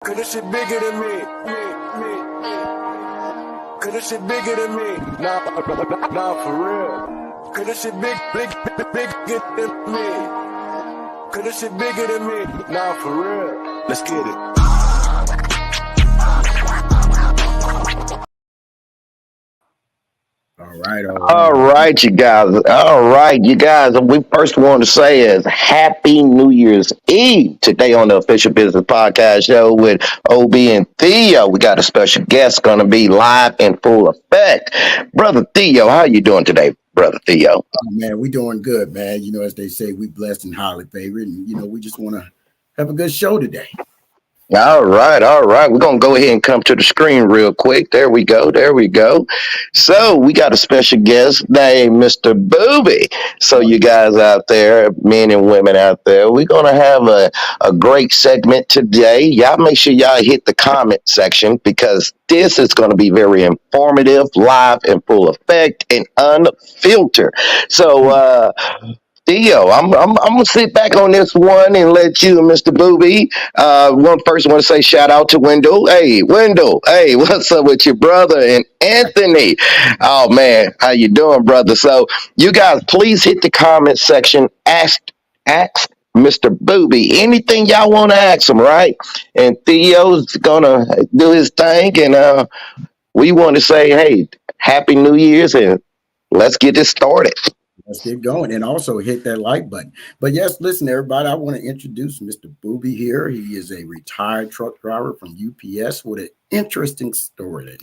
Cause this shit bigger than me. Cause this shit bigger than me. Nah, for real. Cause this shit bigger than me. Cause this shit bigger than me. Nah, for real. Let's get it. All right, you guys. All right, you guys. We first want to say is Happy New Year's Eve today on the Official Business Podcast Show with OB and Theo. We got a special guest going to be live in full effect. Brother Theo, how you doing today, Brother Theo? Oh, man, we doing good, man. You know, as they say, we blessed and highly favored, and we just want to have a good show today. All right, all right. We're going to go ahead and come to the screen real quick. There we go, there we go. So we got a special guest named Mr. Booby. So you guys out there, men and women out there, we're going to have a great segment today. Y'all make sure y'all hit the comment section because this is going to be very informative, live in full effect, and unfiltered. So, Theo, I'm gonna sit back on this one and let you, Mr. Booby. One first want to say shout out to Wendell. Hey, Wendell. Hey, what's up with your brother and Anthony? Oh man, how you doing, brother? So you guys, please hit the comment section. Ask Mr. Booby anything y'all want to ask him, right? And Theo's gonna do his thing, and we want to say, hey, Happy New Year's, and let's get this started. Let's get going, and also hit that like button. But yes, listen, everybody, I want to introduce Mr. Booby here. He is a retired truck driver from UPS with an interesting story,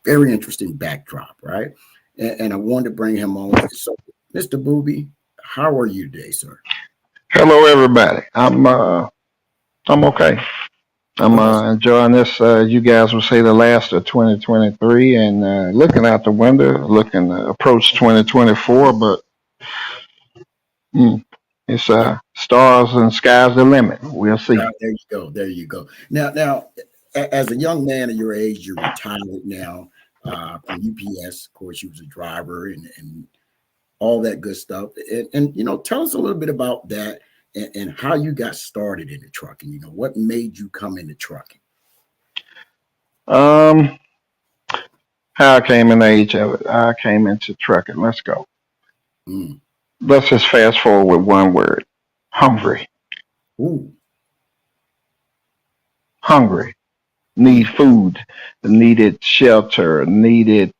very interesting backdrop, right? And I wanted to bring him on. So, Mr. Booby, how are you today, sir? Hello, everybody. I'm okay. I'm enjoying this. You guys will say the last of 2023, and looking out the window, looking to approach 2024. But it's stars and sky's the limit. We'll see. There you go. There you go. Now, as a young man of your age, you're retired now from UPS. Of course, you was a driver and all that good stuff. And tell us a little bit about that. And how you got started in the trucking, what made you come into trucking? How I came in the age of it. I came into trucking. Let's go. Let's just fast forward with one word: hungry. Ooh. Hungry. Need food. Needed shelter. Needed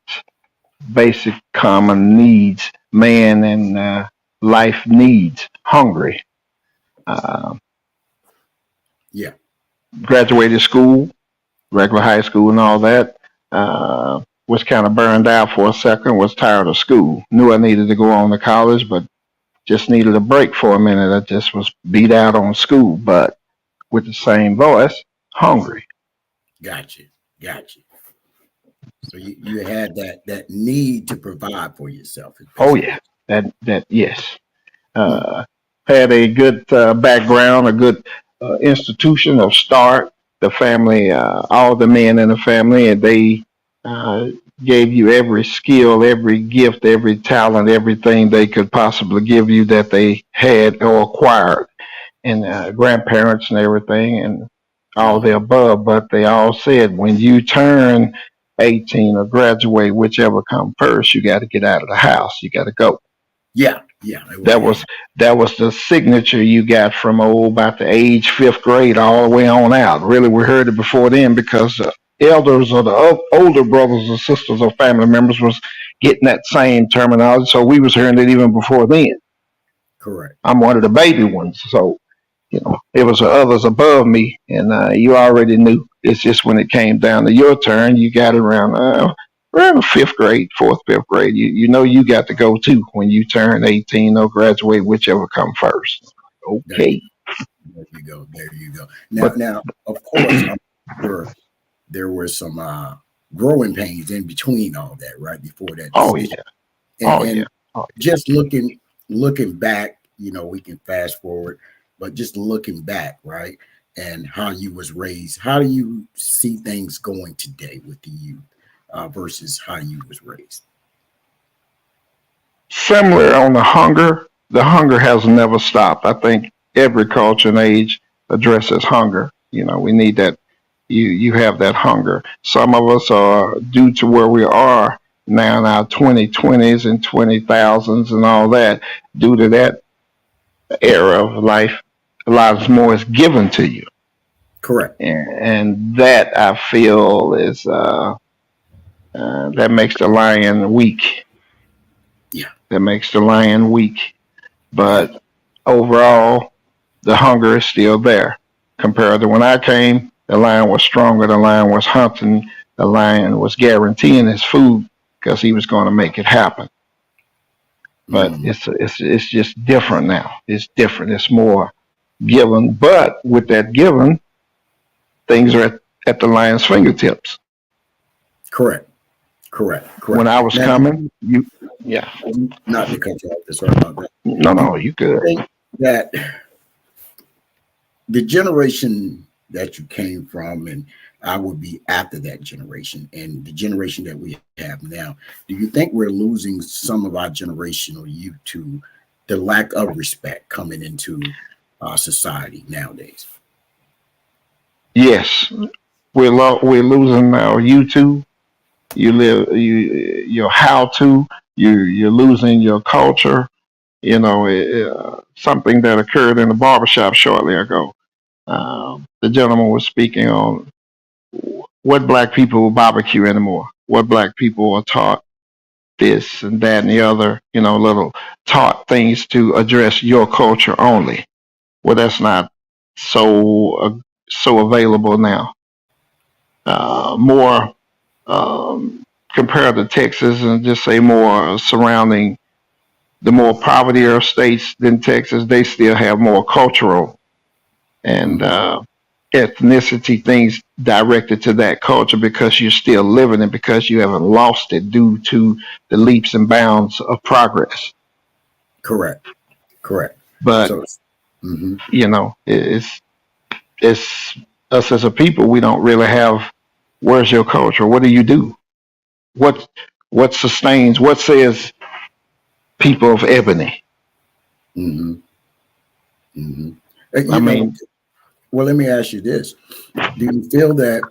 basic common needs. Man and life needs. Hungry. Graduated school, regular high school and all that. Was kind of burned out for a second, was tired of school. Knew I needed to go on to college, but just needed a break for a minute. I just was beat out on school, but with the same voice, hungry. Gotcha. So you had that need to provide for yourself. Oh yeah, that yes. Had a good background, a good institution of start. The family, all the men in the family, and they gave you every skill, every gift, every talent, everything they could possibly give you that they had or acquired, and grandparents and everything, and all the above. But they all said, when you turn 18 or graduate, whichever come first, you got to get out of the house. You got to go. Yeah. That was the signature you got from about the age 5th grade all the way on out. Really, we heard it before then because elders or the older brothers or sisters or family members was getting that same terminology. So we was hearing it even before then. Correct. I'm one of the baby ones, so it was others above me, and you already knew. It's just when it came down to your turn, you got it around the 5th grade, 4th, 5th grade. You got to go too when you turn 18 or graduate, whichever come first. Okay. There you go. Now, of course, I'm sure there were some growing pains in between all that, right before that. Oh yeah. Just looking back, we can fast forward, but just looking back, right, and how you was raised, how do you see things going today with the youth versus how you was raised? Similar on the hunger. The hunger has never stopped. I think every culture and age addresses hunger. We need that. You have that hunger. Some of us are, due to where we are now in our 2020s and 20,000s and all that, due to that era of life, a lot more is given to you. Correct. And that, I feel, is that makes the lion weak. Yeah. That makes the lion weak. But overall, the hunger is still there. Compared to when I came, the lion was stronger. The lion was hunting. The lion was guaranteeing his food because he was going to make it happen. But it's just different now. It's different. It's more given. But with that given, things are at the lion's fingertips. Correct. When I was coming, not to cut you off. Sorry about that. No, you good. I think that the generation that you came from, and I would be after that generation, and the generation that we have now, do you think we're losing some of our generational youth to the lack of respect coming into our society nowadays? Yes, we're losing our YouTube. Your how to. You're losing your culture. Something that occurred in the barbershop shortly ago. The gentleman was speaking on what black people will barbecue anymore. What black people are taught this and that and the other. Little taught things to address your culture only. Well, that's not so available now. More compared to Texas, and just say more surrounding the more poverty states than Texas, they still have more cultural and ethnicity things directed to that culture because you're still living it, because you haven't lost it due to the leaps and bounds of progress. Correct. But it's us as a people. We don't really have. Where's your culture? What do you do? What sustains? What says people of ebony? I mean, well, let me ask you this: do you feel that?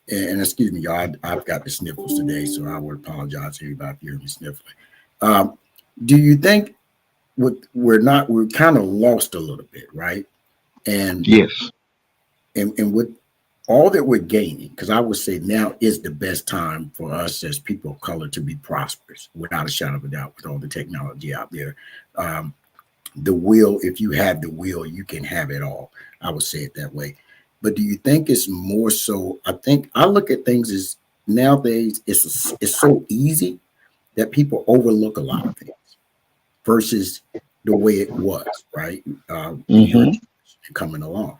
And excuse me, y'all, I've got the sniffles today, so I would apologize to everybody if you hear me sniffling. Do you think we're kind of lost a little bit, right? And yes, and with all that we're gaining, because I would say now is the best time for us as people of color to be prosperous, without a shadow of a doubt, with all the technology out there. The will, if you have the will, you can have it all. I would say it that way. But do you think it's more so? I think I look at things as nowadays it's so easy that people overlook a lot of things versus the way it was, right? Coming along.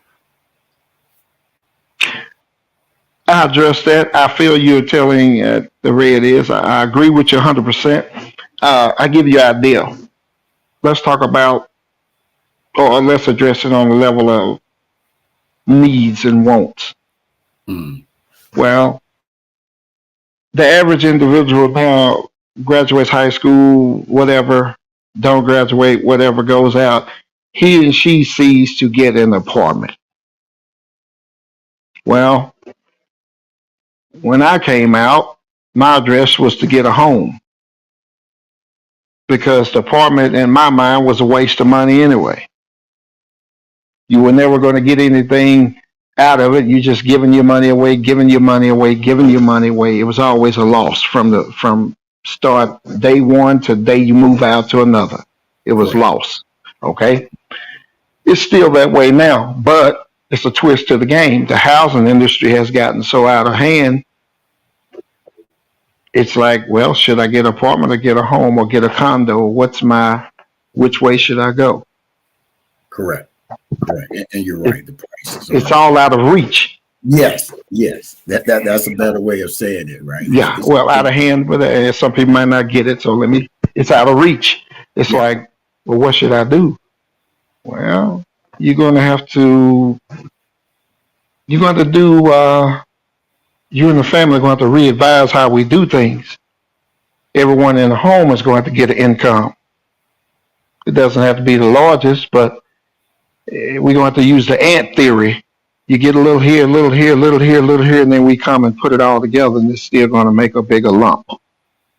I address that. I feel you're telling the way it is. I agree with you 100%. I give you an idea. Let's talk about, or let's address it on the level of needs and wants. Well, the average individual now graduates high school, whatever, don't graduate, whatever, goes out. He and she sees to get an apartment. Well, when I came out, my address was to get a home because the apartment in my mind was a waste of money anyway. You were never going to get anything out of it. You just giving your money away. It was always a loss from start day one to day you move out to another. It was loss. Okay. It's still that way now, but it's a twist to the game. The housing industry has gotten so out of hand. It's like, well, should I get an apartment or get a home or get a condo? Which way should I go? Correct. And you're right. The price it's all out of reach. Yes. That's a better way of saying it, right? Yeah. Well, out of hand, but some people might not get it. So it's out of reach. It's like, well, what should I do? Well, you and the family are going to have to re-advise how we do things. Everyone in the home is going to get an income. It doesn't have to be the largest, but we're going to have to use the ant theory. you get a little here, a little here, a little here, a little here, and then we come and put it all together, and it's still going to make a bigger lump.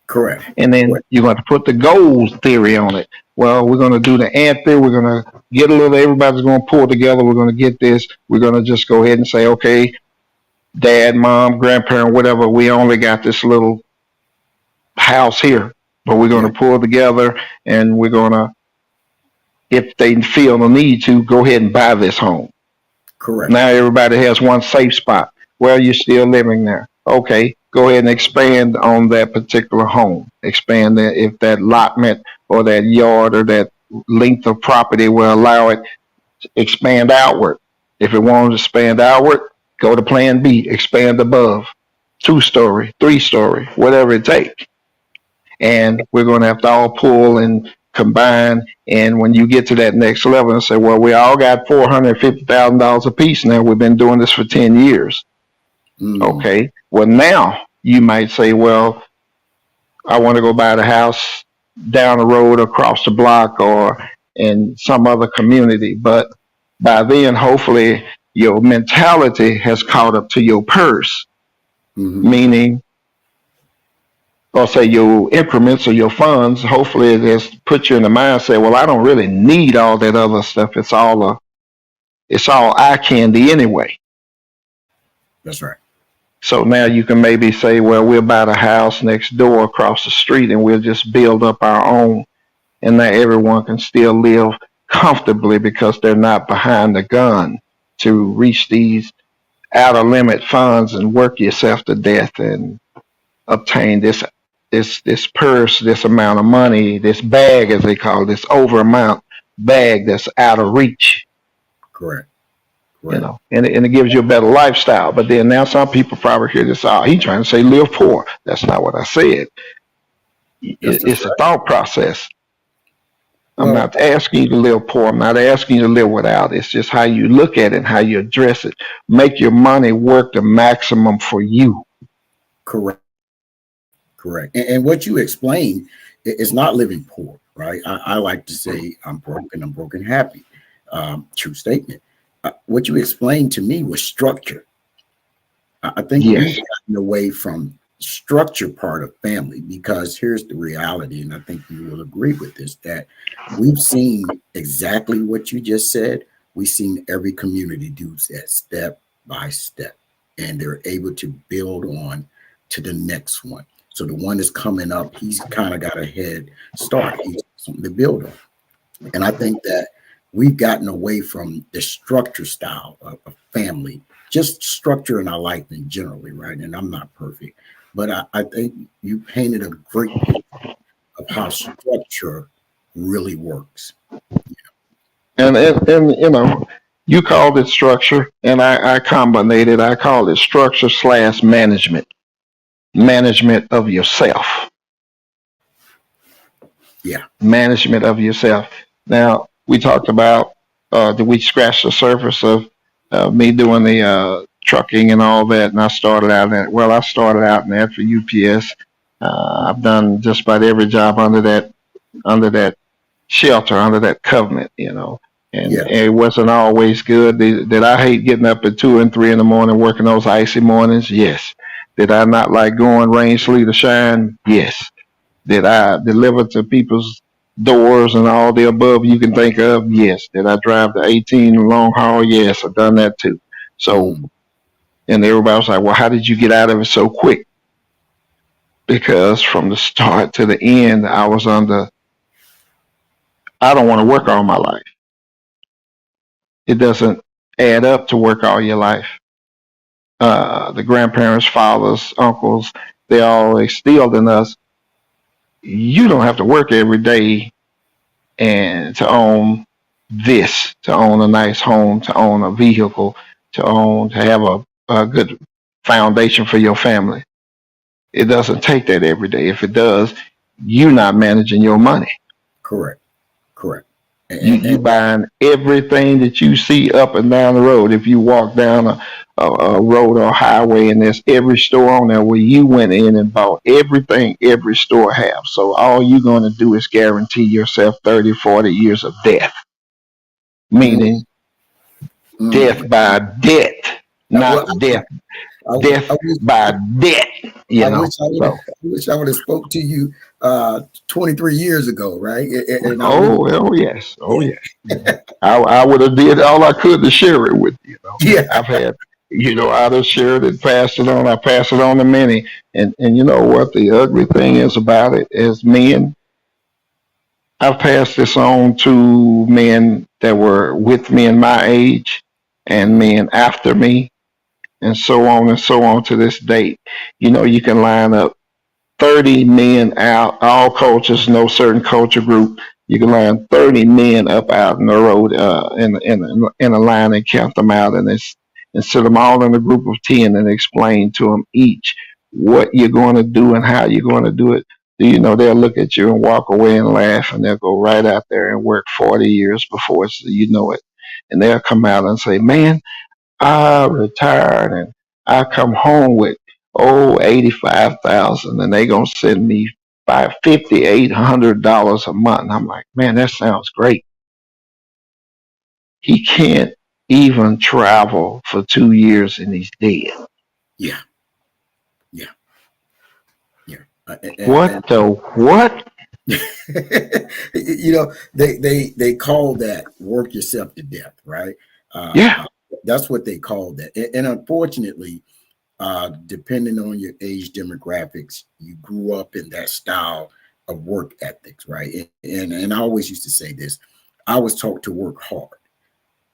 Correct. And then Correct. you're going to put the goals theory on it. Well, we're going to do the ant theory. We're going to get a little, everybody's going to pull together. We're going to get this. We're going to just go ahead and say, okay, dad, mom, grandparent, whatever, we only got this little house here, but we're going to pull together, and we're going to, if they feel the need to, go ahead and buy this home. Correct. Now everybody has one safe spot. Well, you're still living there. Okay, go ahead and expand on that particular home. Expand that if that allotment or that yard or that length of property will allow it to expand outward. If it wants to expand outward, go to plan B, expand above, 2-story, 3-story, whatever it takes. And we're going to have to all pull and combine. And when you get to that next level and say, well, we all got $450,000 a piece now. We've been doing this for 10 years. Okay. Well, now you might say, well, I want to go buy the house down the road, across the block, or in some other community. But by then, hopefully, your mentality has caught up to your purse, meaning, or say your increments or your funds. Hopefully, it has put you in the mindset, well, I don't really need all that other stuff. It's all eye candy anyway. That's right. So now you can maybe say, well, we'll buy the house next door across the street and we'll just build up our own. And now everyone can still live comfortably because they're not behind the gun to reach these outer limit funds and work yourself to death and obtain this purse, this amount of money, this bag, as they call it, this over amount bag that's out of reach. Correct. You know, and it gives you a better lifestyle. But then now some people probably hear this, oh, he's trying to say live poor. That's not what I said. It's a thought process. I'm not asking you to live poor. I'm not asking you to live without. It's just how you look at it and how you address it. Make your money work the maximum for you. Correct. Correct. And what you explained is not living poor, right? I like to say I'm broken happy. True statement. What you explained to me was structure. I think we've gotten away from structure part of family, because here's the reality, and I think you will agree with this, that we've seen exactly what you just said. We've seen every community do that step by step, and they're able to build on to the next one. So the one that's coming up, he's kind of got a head start. He's something to build on. And I think that we've gotten away from the structure style of family, just structure in our life in generally, right? And I'm not perfect, but I think you painted a great picture of how structure really works. And you know, you called it structure, and I combined it. I called it structure / management of yourself. Yeah, management of yourself. Now, we talked about, did we scratch the surface of me doing the trucking and all that? And I started out in that. Well, I started out in that for UPS. I've done just about every job under that shelter, under that covenant, you know. And it wasn't always good. Did I hate getting up at 2 and 3 in the morning working those icy mornings? Yes. Did I not like going rain, sleet, or shine? Yes. Did I deliver to people's doors and all the above you can think of? Yes. Did I drive the 18 long haul? Yes, I've done that too. So, and everybody was like, well, how did you get out of it so quick? Because from the start to the end, I was under, I don't want to work all my life. It doesn't add up to work all your life. The grandparents, fathers, uncles, they all instilled in us, you don't have to work every day and to own this, to own a nice home, to own a vehicle, to have a good foundation for your family. It doesn't take that every day. If it does, you're not managing your money. Correct. You buying everything that you see up and down the road. If you walk down a road or highway and there's every store on there where you went in and bought everything every store has. So all you're going to do is guarantee yourself 30, 40 years of death. Meaning Death by debt, Well, not death. I, Death I wish, by debt. I You know. wish I would have. So, I wish I would have spoke to you 23 years ago, right? And I would. oh yes, oh Yeah. yes. I would have did all I could to share it with you. You know, Yeah. I've had, I'd have shared it, passed it on. I pass it on to many, and you know what? The ugly thing is about it is men. I've passed this on to men that were with me in my age, and men after me, and so on to this date. You can line up 30 men out, all cultures, no certain culture group. You can line 30 men up out in the road in a line and count them out, and sit them all in a group of 10 and explain to them each what you're going to do and how you're going to do it. They'll look at you and walk away and laugh, and they'll go right out there and work 40 years before you know it. And they'll come out and say, man, I retired and I come home with 85,000, and they gonna send me $5,800 a month. And I'm like, man, that sounds great. He can't even travel for 2 years and he's dead. Yeah. Yeah. Yeah. What the what? They call that work yourself to death, right? Yeah. That's what they call that. And unfortunately, depending on your age demographics, you grew up in that style of work ethics, right? And I always used to say this: I was taught to work hard.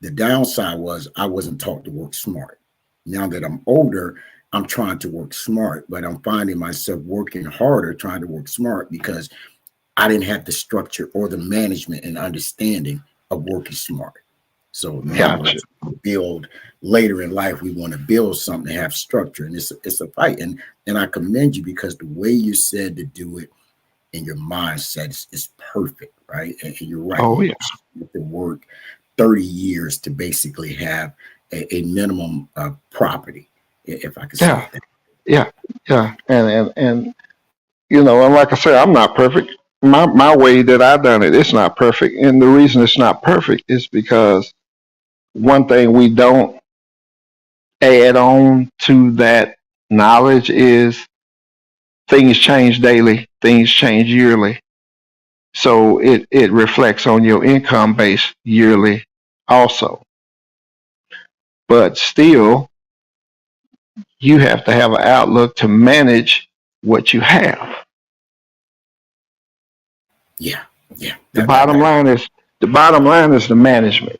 The downside was I wasn't taught to work smart. Now that I'm older, I'm trying to work smart, but I'm finding myself working harder trying to work smart because I didn't have the structure or the management and understanding of working smart. So now Gotcha. we build later in life. We want to build something to have structure, and it's a fight. And I commend you because the way you said to do it and your mindset is perfect, right? And you're right. Oh yeah. You have to work 30 years to basically have a minimum of property, if I could say Yeah. that. Yeah. And and like I said, I'm not perfect. My way that I've done it, it's not perfect. And the reason it's not perfect is because one thing we don't add on to that knowledge is things change daily, things change yearly. So it reflects on your income base yearly also. But still, you have to have an outlook to manage what you have. Yeah. The bottom line is the management.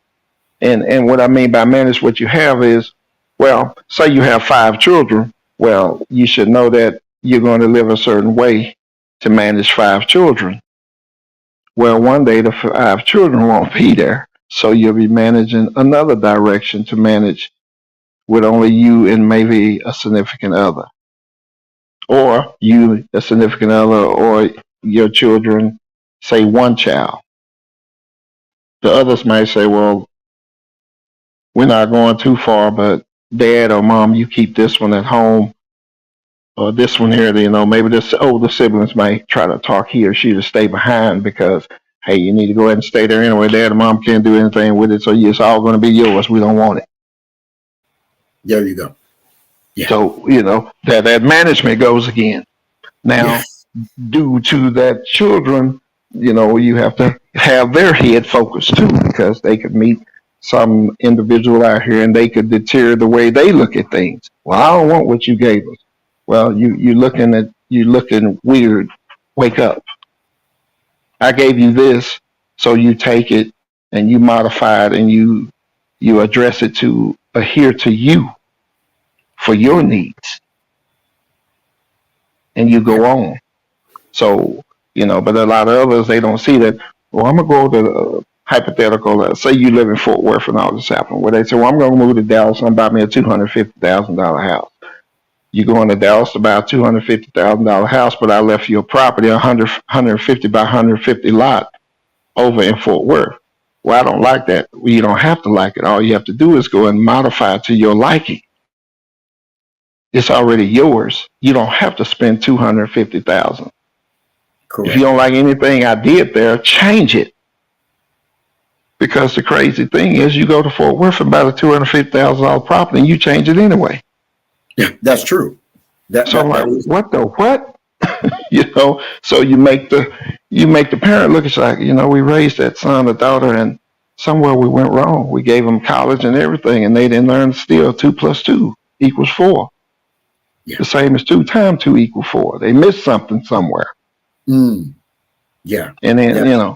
And what I mean by manage what you have is, well, say you have 5 children. Well, you should know that you're going to live a certain way to manage 5 children. Well, one day the 5 children won't be there. So you'll be managing another direction to manage with only you and maybe a significant other. Or you, a significant other, or your children, say one child. The others might say, well, we're not going too far, but dad or mom, you keep this one at home, or this one here. Maybe this older siblings might try to talk he or she to stay behind because, hey, you need to go ahead and stay there anyway. Dad or mom can't do anything with it, so it's all going to be yours. We don't want it. There you go. Yeah. So that management goes again. Now, due to that children, you have to have their head focused too, because they could meet some individual out here and they could deter the way they look at things. Well, I don't want what you gave us. Well, you looking weird. Wake up. I gave you this, so you take it and you modify it and you address it to adhere to you for your needs, and you go on. So but a lot of others, they don't see that. Well, I'm gonna go to the hypothetical. Say you live in Fort Worth and all this happened, where they say, well, I'm gonna move to Dallas and buy me a $250,000 house. You go into Dallas to buy a $250,000 house, but I left your property 150 by 150 lot over in Fort Worth. Well, I don't like that. Well, you don't have to like it. All you have to do is go and modify it to your liking. It's already yours. You don't have to spend $250,000. Correct. If you don't like anything I did there, change it. Because the crazy thing is, you go to Fort Worth about a $250,000 property, and you change it anyway. Yeah, that's true. So I'm like, what the what? So you make the parent look. It's like, we raised that son or daughter, and somewhere we went wrong. We gave them college and everything, and they didn't learn still 2 + 2 = 4. Yeah. The same as 2 × 2 = 4. They missed something somewhere. Yeah. And then,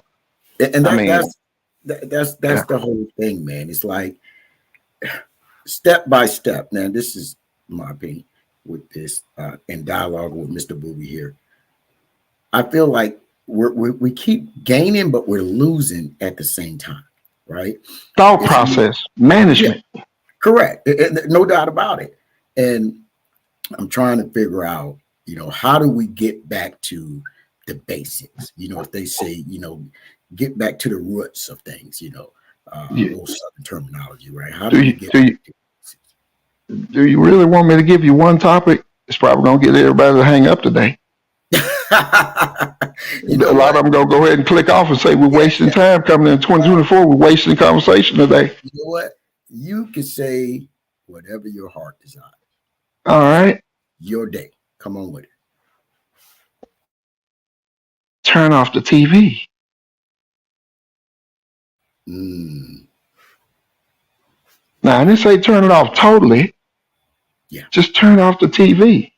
And I mean, that's the whole thing, man. It's like step by step. Now, this is my opinion with this in dialogue with Mr. Boobie here. I feel like we keep gaining, but we're losing at the same time, right? Thought process, management. Yeah, correct. No doubt about it. And I'm trying to figure out, how do we get back to the basics? If they say, get back to the roots of things, old Southern terminology, right? How do you get back to the basics? Do you really want me to give you one topic? It's probably going to get everybody to hang up today. A lot of them going to go ahead and click off and say, we're wasting time coming in 2024. We're wasting conversation today. You know what? You can say whatever your heart desires. All right. Your day. Come on with it. Turn off the TV. Now, I didn't say turn it off totally. Yeah. Just turn off the TV.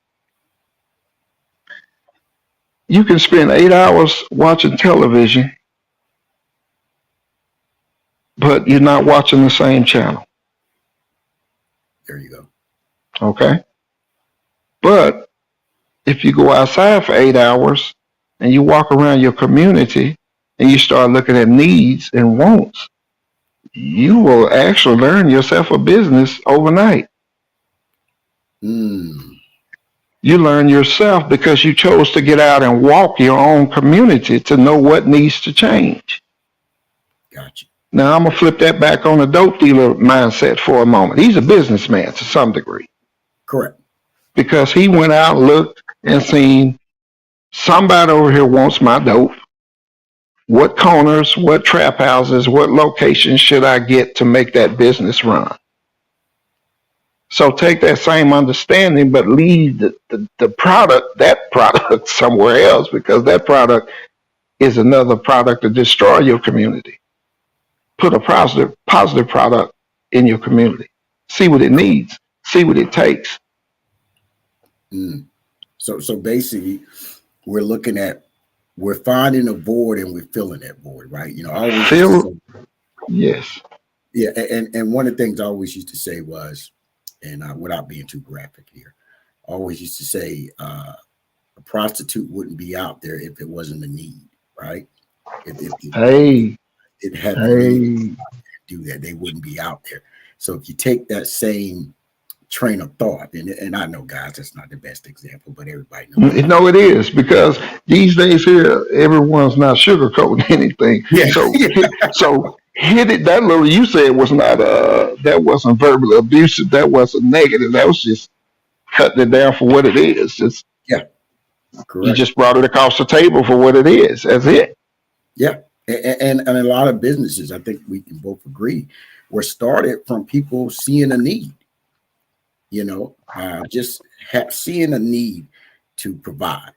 You can spend 8 hours watching television, but you're not watching the same channel. There you go. Okay. But if you go outside for 8 hours and you walk around your community and you start looking at needs and wants, you will actually learn yourself a business overnight. You learn yourself because you chose to get out and walk your own community to know what needs to change. Gotcha. Now, I'm going to flip that back on the dope dealer mindset for a moment. He's a businessman to some degree. Correct. Because he went out, looked, and seen somebody over here wants my dope. What corners, what trap houses, what locations should I get to make that business run? So take that same understanding, but leave that product somewhere else, because that product is another product to destroy your community. Put a positive product in your community. See what it needs. See what it takes. So basically, we're finding a void and we're filling that void, right? Yes. Yeah, and one of the things I always used to say was, and without being too graphic here, I always used to say a prostitute wouldn't be out there if it wasn't a need, right? If it had to do that, they wouldn't be out there. So if you take that same train of thought, and I know, guys, that's not the best example, but everybody knows. No, it is, because these days here, everyone's not sugarcoating anything. Yeah. So hit it. That little you said was not that wasn't verbally abusive. That wasn't negative. That was just cutting it down for what it is. Just correct. You just brought it across the table for what it is. That's it. Yeah, and a lot of businesses, I think we can both agree, were started from people seeing a need. Seeing a need to provide.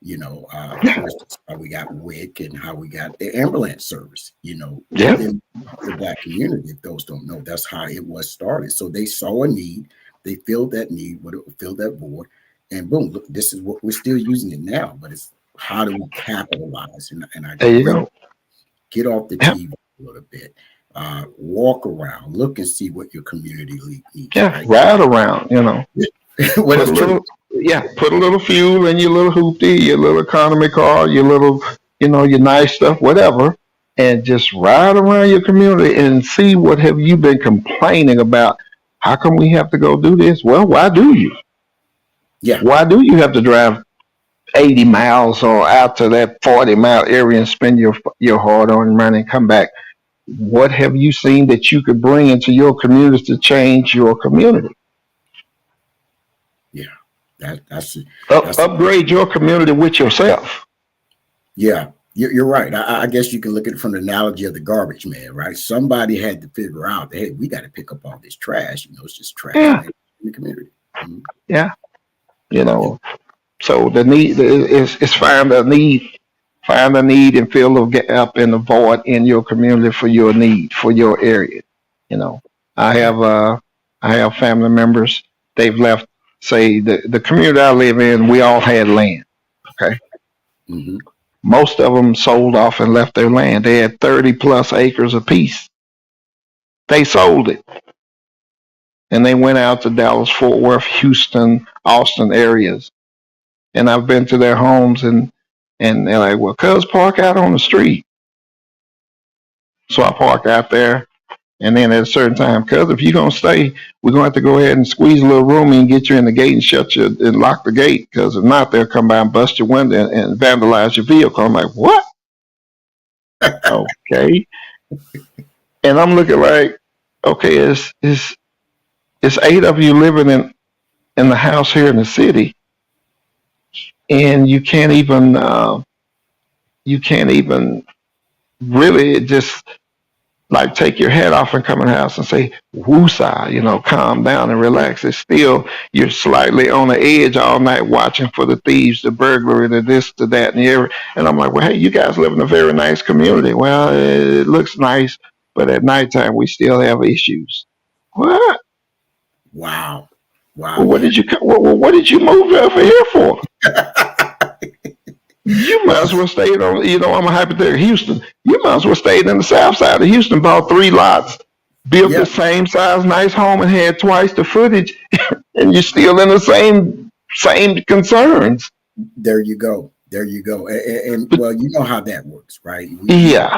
For instance, how we got WIC and how we got the ambulance service, in the Black community. If those don't know, that's how it was started. So they saw a need, they filled that need, filled that void, and boom, look, this is what we're still using it now. But it's how do we capitalize? And I there you go. Get off the TV a little bit, walk around, look and see what your community needs. Yeah, ride around, Well, that's true. Put a little fuel in your little hoopty, your little economy car, your little, your nice stuff, whatever, and just ride around your community and see what have you been complaining about. How come we have to go do this? Well, why do you? Yeah. Why do you have to drive 80 miles or out to that 40-mile area and spend your hard-earned money and come back? What have you seen that you could bring into your community to change your community? That's upgrade your community with yourself. Yeah, You're right. I guess you can look at it from the analogy of the garbage man, right? Somebody had to figure out that, hey, we got to pick up all this trash. It's just trash Yeah, man, in the community. Mhm. yeah. You Yeah. know, so the need is find the need and fill the gap in the void in your community for your need for your area. You know, I Yeah. have I have family members. They've left. Say the community I live in, we all had land. Okay, Hmm. most of them sold off and left their land. They had 30+ acres apiece. They sold it and they went out to Dallas, Fort Worth, Houston, Austin areas. And I've been to their homes and they're like, well, cuz park out on the street. So I park out there. And then at a certain time, cuz if you're going to stay, we're going to have to go ahead and squeeze a little room and get you in the gate and shut you and lock the gate. Because if not, they'll come by and bust your window and vandalize your vehicle. I'm like, what? Okay. And I'm looking like, okay, it's 8 of you living in the house here in the city. And you can't even really just like take your head off and come in the house and say woosah, calm down and relax. It's still you're slightly on the edge all night watching for the thieves, the burglary, the this, the that, and the every. And I'm like, well, hey, you guys live in a very nice community. Well, it looks nice, but at nighttime we still have issues. What? Wow. Wow. Well, Yeah. what did you move over here for? You might as well stay on, I'm a hypothetical Houston. You might as well stay in the south side of Houston, bought 3 lots, built Yeah. the same size, nice home, and had twice the footage, and you're still in the same concerns. There you go. There you go. And well, you know how that works, right? Yeah,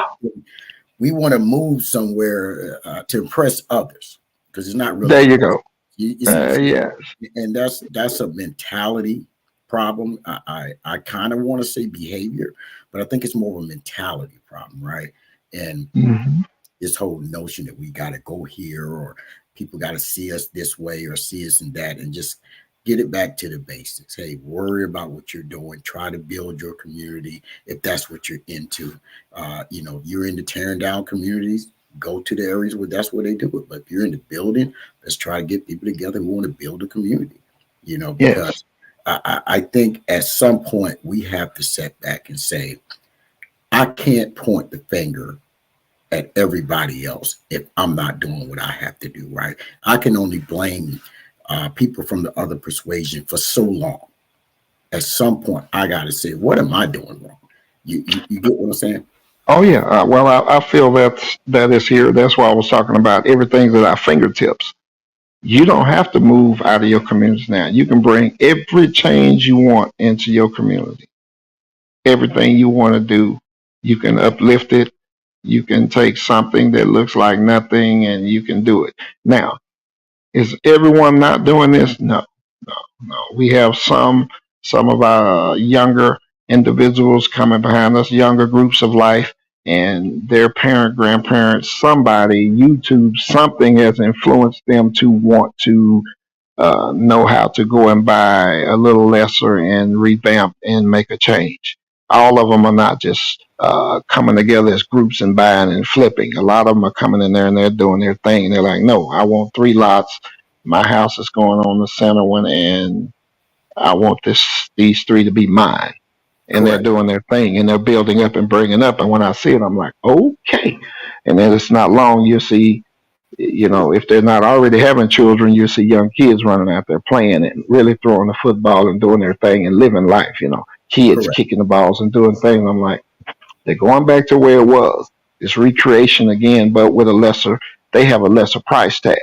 We want to move somewhere to impress others because it's not really. there you go. You see, Yeah, and that's a mentality problem. I kind of want to say behavior, but I think it's more of a mentality problem, right? And hmm this whole notion that we got to go here or people got to see us this way or see us in that, and just get it back to the basics. Hey, worry about what you're doing. Try to build your community if that's what you're into. You're into tearing down communities. Go to the areas where that's where they do it. But if you're into building, let's try to get people together who want to build a community. yes, Because I think at some point we have to set back and say, I can't point the finger at everybody else if I'm not doing what I have to do, right? I can only blame people from the other persuasion for so long. At some point, I got to say, what am I doing wrong? You get what I'm saying? oh yeah. Well, I feel that is here. That's why I was talking about everything's at our fingertips. You don't have to move out of your community now. You can bring every change you want into your community. Everything you want to do, you can uplift it. You can take something that looks like nothing and you can do it. Now, is everyone not doing this? No, no, no. We have some of our younger individuals coming behind us, younger groups of life, and their parent, grandparents, somebody, YouTube, something has influenced them to want to know how to go and buy a little lesser and revamp and make a change. All of them are not just coming together as groups and buying and flipping. A lot of them are coming in there and they're doing their thing. And they're like, no, I want 3 lots. My house is going on the center one, and I want these 3 to be mine. And they're Correct. doing their thing and they're building up and bringing up. And when I see it, I'm like, okay. And then it's not long, you'll see if they're not already having children, you see young kids running out there playing and really throwing the football and doing their thing and living life, kids Correct. kicking the balls and doing things. I'm like, they're going back to where it was. It's recreation again, but with they have a lesser price tag.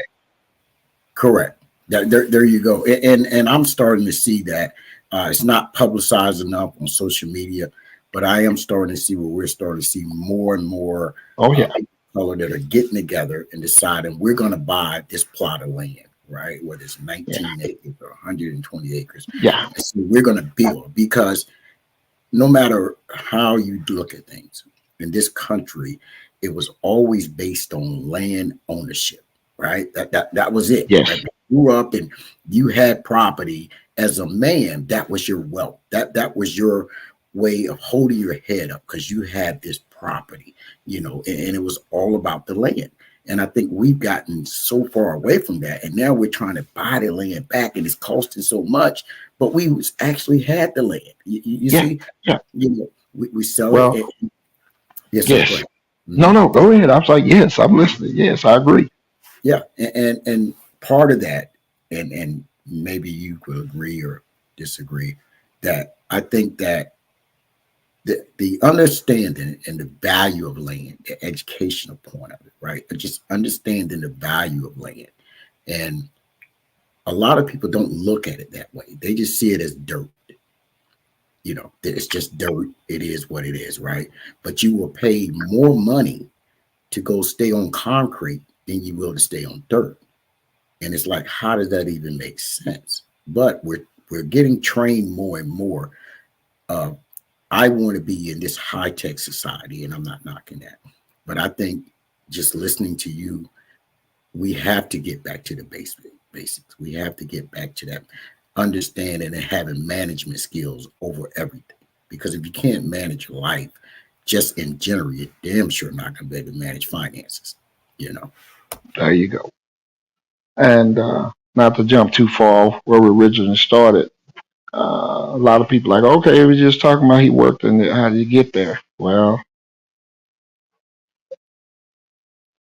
Correct. There you go. And I'm starting to see that it's not publicized enough on social media, but I am starting to see where we're starting to see more and more Oh, yeah. people of color that are getting together and deciding we're going to buy this plot of land, right? Whether it's 19 acres or 120 acres. Yeah. And so we're going to build, because no matter how you look at things in this country, it was always based on land ownership, right? That was it. Yes. Right? You grew up and you had property as a man. That was your wealth. That was your way of holding your head up because you had this property, and it was all about the land. And I think we've gotten so far away from that, and now we're trying to buy the land back, and it's costing so much. But actually had the land. You Yeah, see, yeah. we sell Well, it. Yes, sir. Go yes. ahead. No, go ahead. I was like, yes, I'm listening. Yes, I agree. Yeah, and part of that, and maybe you could agree or disagree, that I think that the understanding and the value of land, the educational point of it, right? Just understanding the value of land. And a lot of people don't look at it that way. They just see it as dirt. It's just dirt. It is what it is, right? But you will pay more money to go stay on concrete than you will to stay on dirt. And it's like, how does that even make sense? But we're getting trained more and more. I want to be in this high-tech society, and I'm not knocking that. But I think just listening to you, we have to get back to the basics. We have to get back to that understanding and having management skills over everything. Because if you can't manage life just in general, you're damn sure not going to be able to manage finances. There you go. And not to jump too far off where we originally started, a lot of people like, okay, we're just talking about he worked and how did you get there? Well,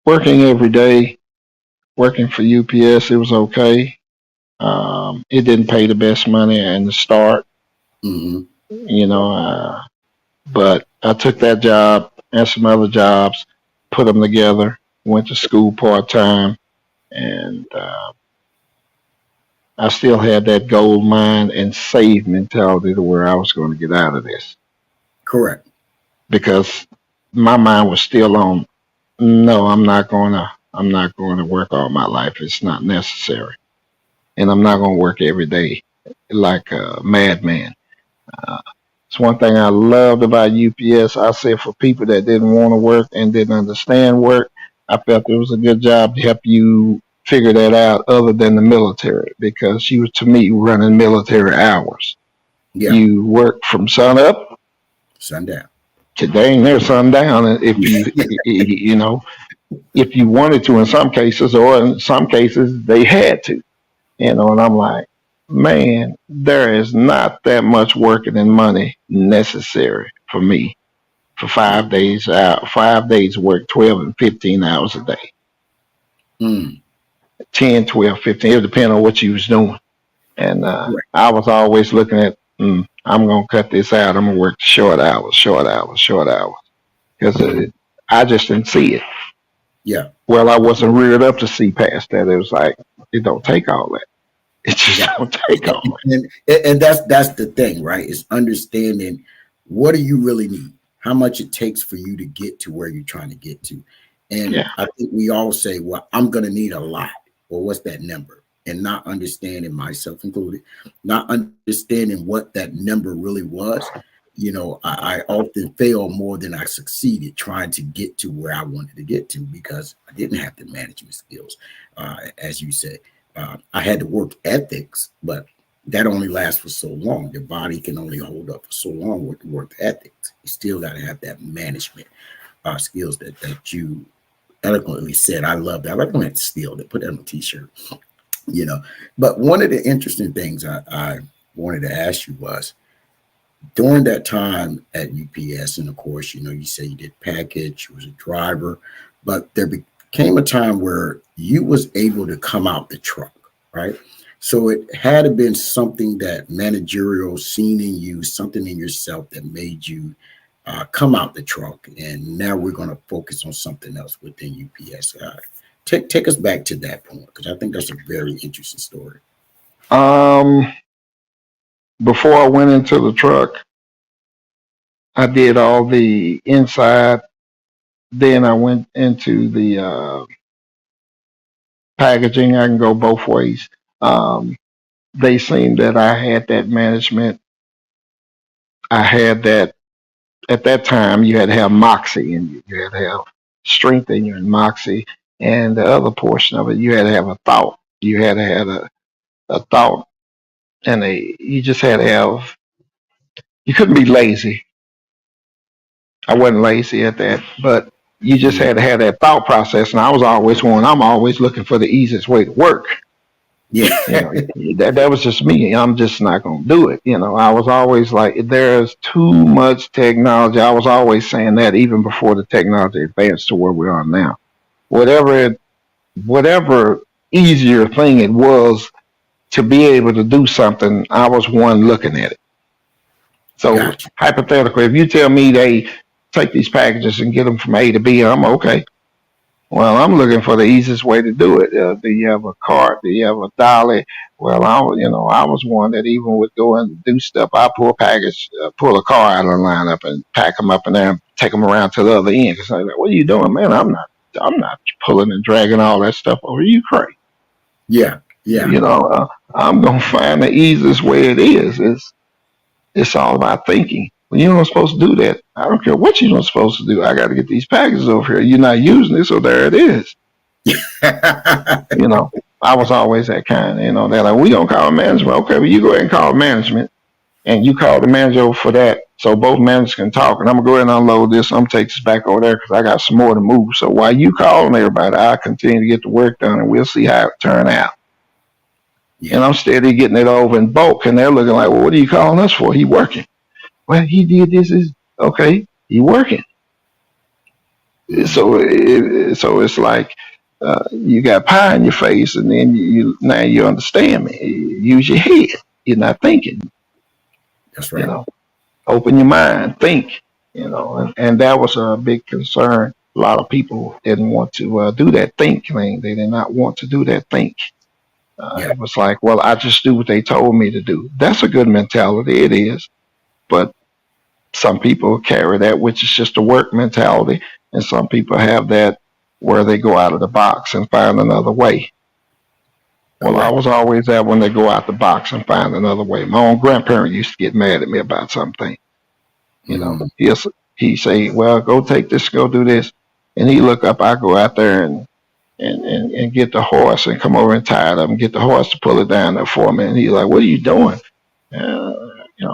working every day, working for UPS, it was okay. It didn't pay the best money in the start, Mm-hmm. But I took that job and some other jobs, put them together, went to school part time, and I still had that gold mine and save mentality to where I was going to get out of this Correct. because my mind was still on, no, I'm not going to work all my life. It's not necessary. And I'm not going to work every day like a madman. It's one thing I loved about UPS. I said for people that didn't want to work and didn't understand work, I felt it was a good job to help you figure that out other than the military because you, to me, running military hours. Yeah. You work from sun up Sundown. to dang near sundown. And if if you wanted to in some cases, or in some cases they had to, and I'm like, man, there is not that much working and money necessary for me for 5 days out, 5 days work, 12 and 15 hours a day. Mm. 10, 12, 15, it depends on what you was doing. And Right. I was always looking at, I'm going to cut this out. I'm going to work short hours. Because I just didn't see it. Yeah. Well, I wasn't reared up to see past that. It was like, it don't take all that. It just don't take all that. And that's the thing, right? Is understanding what do you really need, how much it takes for you to get to where you're trying to get to. And Yeah. I think we all say, well, I'm going to need a lot. Well, what's that number? And not understanding, myself included, not understanding what that number really was. I often fail more than I succeeded trying to get to where I wanted to get to because I didn't have the management skills. As you said, I had the work ethics, but that only lasts for so long. The body can only hold up for so long with the work ethics. You still got to have that management skills that you eloquently said. I love that. I recommend still to put that on a t-shirt. But one of the interesting things I wanted to ask you was during that time at UPS, and of course, you say you did package, you was a driver, but there became a time where you was able to come out the truck, right? So it had to been something that managerial seen in you, something in yourself that made you come out the truck. And now we're going to focus on something else within UPS. Take us back to that point, because I think that's a very interesting story. Before I went into the truck, I did all the inside. Then I went into the packaging. I can go both ways. They seen that I had that management. I had that. At that time, you had to have moxie in you. You had to have strength in you and moxie. And the other portion of it, you had to have a thought. You had to have a thought, and you just had to have you couldn't be lazy. I wasn't lazy at that, but you just had to have that thought process. And I was always one. I'm always looking for the easiest way to work. Yeah. That was just me. I'm just not going to do it. I was always like, there's too much technology. I was always saying that even before the technology advanced to where we are now. Whatever easier thing it was to be able to do something, I was one looking at it. So Gotcha. hypothetically, if you tell me they take these packages and get them from A to B, I'm okay. Well, I'm looking for the easiest way to do it. Do you have a cart? Do you have a dolly? Well, I was one that even would go and do stuff. I pull a package, pull a car out of the lineup and pack them up and then take them around to the other end. Cause I'm like, what are you doing, man? I'm not pulling and dragging all that stuff over. You crazy? Yeah. I'm gonna find the easiest way it is. It's all about thinking. When you're not supposed to do that, I don't care what you're not supposed to do. I got to get these packages over here. You're not using it, so there it is. I was always that kind. They're like, we gonna call management. Okay, well, you go ahead and call management, and you call the manager over for that, so both managers can talk. And I'm gonna go ahead and unload this. I'm gonna take this back over there because I got some more to move. So while you calling everybody, I'll continue to get the work done, and we'll see how it turn out. Yeah. And I'm steady getting it over in bulk, and they're looking like, well, what are you calling us for? He working. Well, he did this. Is okay. He working. So it's like you got pie in your face, and then now you understand me. Use your head. You're not thinking. That's right. Open your mind. Think. And that was a big concern. A lot of people didn't want to do that think thing. They did not want to do that think. It was like, well, I just do what they told me to do. That's a good mentality. It is. But some people carry that, which is just a work mentality. And some people have that where they go out of the box and find another way. Well, I was always that when they go out the box and find another way. My own grandparent used to get mad at me about something. He'd say, well, go take this, go do this. And he look up, I go out there and get the horse and come over and tie it up and get the horse to pull it down there for me. And he's like, what are you doing?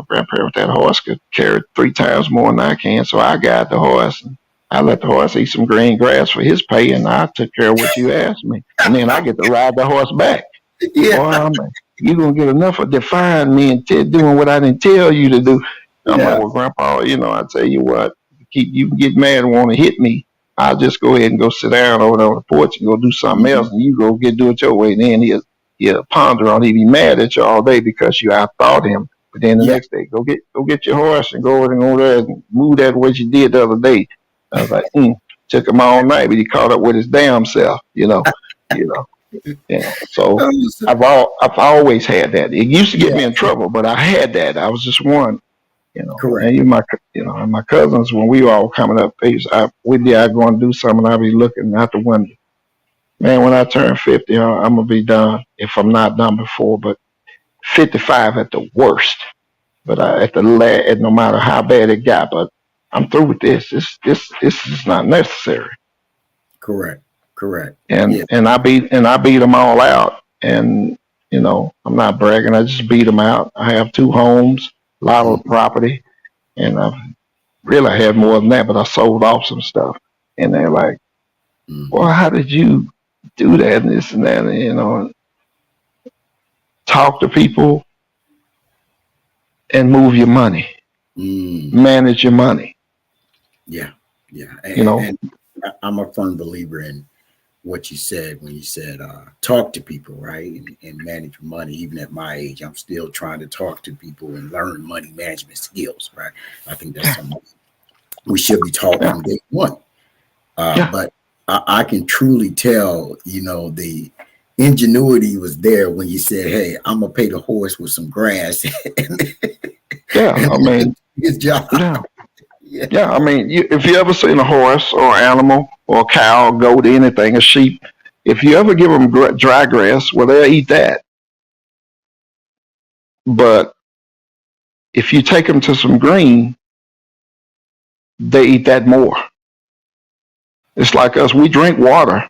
Grandparent, that horse could carry 3 times more than I can. So I got the horse and I let the horse eat some green grass for his pay, and I took care of what you asked me. And then I get to ride the horse back. Yeah. Boy, you're going to get enough of defying me and doing what I didn't tell you to do. I'm like, well, Grandpa, I tell you what, you can get mad and want to hit me. I'll just go ahead and go sit down over there on the porch and go do something else, and you go do it your way. And then he'll ponder on. He'll be mad at you all day because you outthought him. But then the next day, go get your horse and go over there and move that way you did the other day. I was like, took him all night, but he caught up with his damn self, Yeah. So I've always had that. It used to get me in trouble, but I had that. I was just one, Correct. And my cousins, when we were all coming up, we'd be out going to do something. I'd be looking out the window. Man, when I turn 50, I'm gonna be done if I'm not done before. But 55 at the worst. But no matter how bad it got, but I'm through with this. This is not necessary. Correct. And I beat them all out. And I'm not bragging. I just beat them out. I have 2 homes, a lot of property, and I've really had more than that. But I sold off some stuff, and they're like, "Well, how did you do that and this and that?" And, talk to people and move your money, manage your money. Yeah. And I'm a firm believer in what you said when you said talk to people, right? And manage money. Even at my age, I'm still trying to talk to people and learn money management skills, right? I think that's something we should be taught from day one. But I can truly tell, the ingenuity was there when you said, hey, I'm going to pay the horse with some grass. His job. Yeah, I mean, if you ever seen a horse or animal or a cow, goat, anything, a sheep, if you ever give them dry grass, well, they'll eat that. But if you take them to some green, they eat that more. It's like us, we drink water.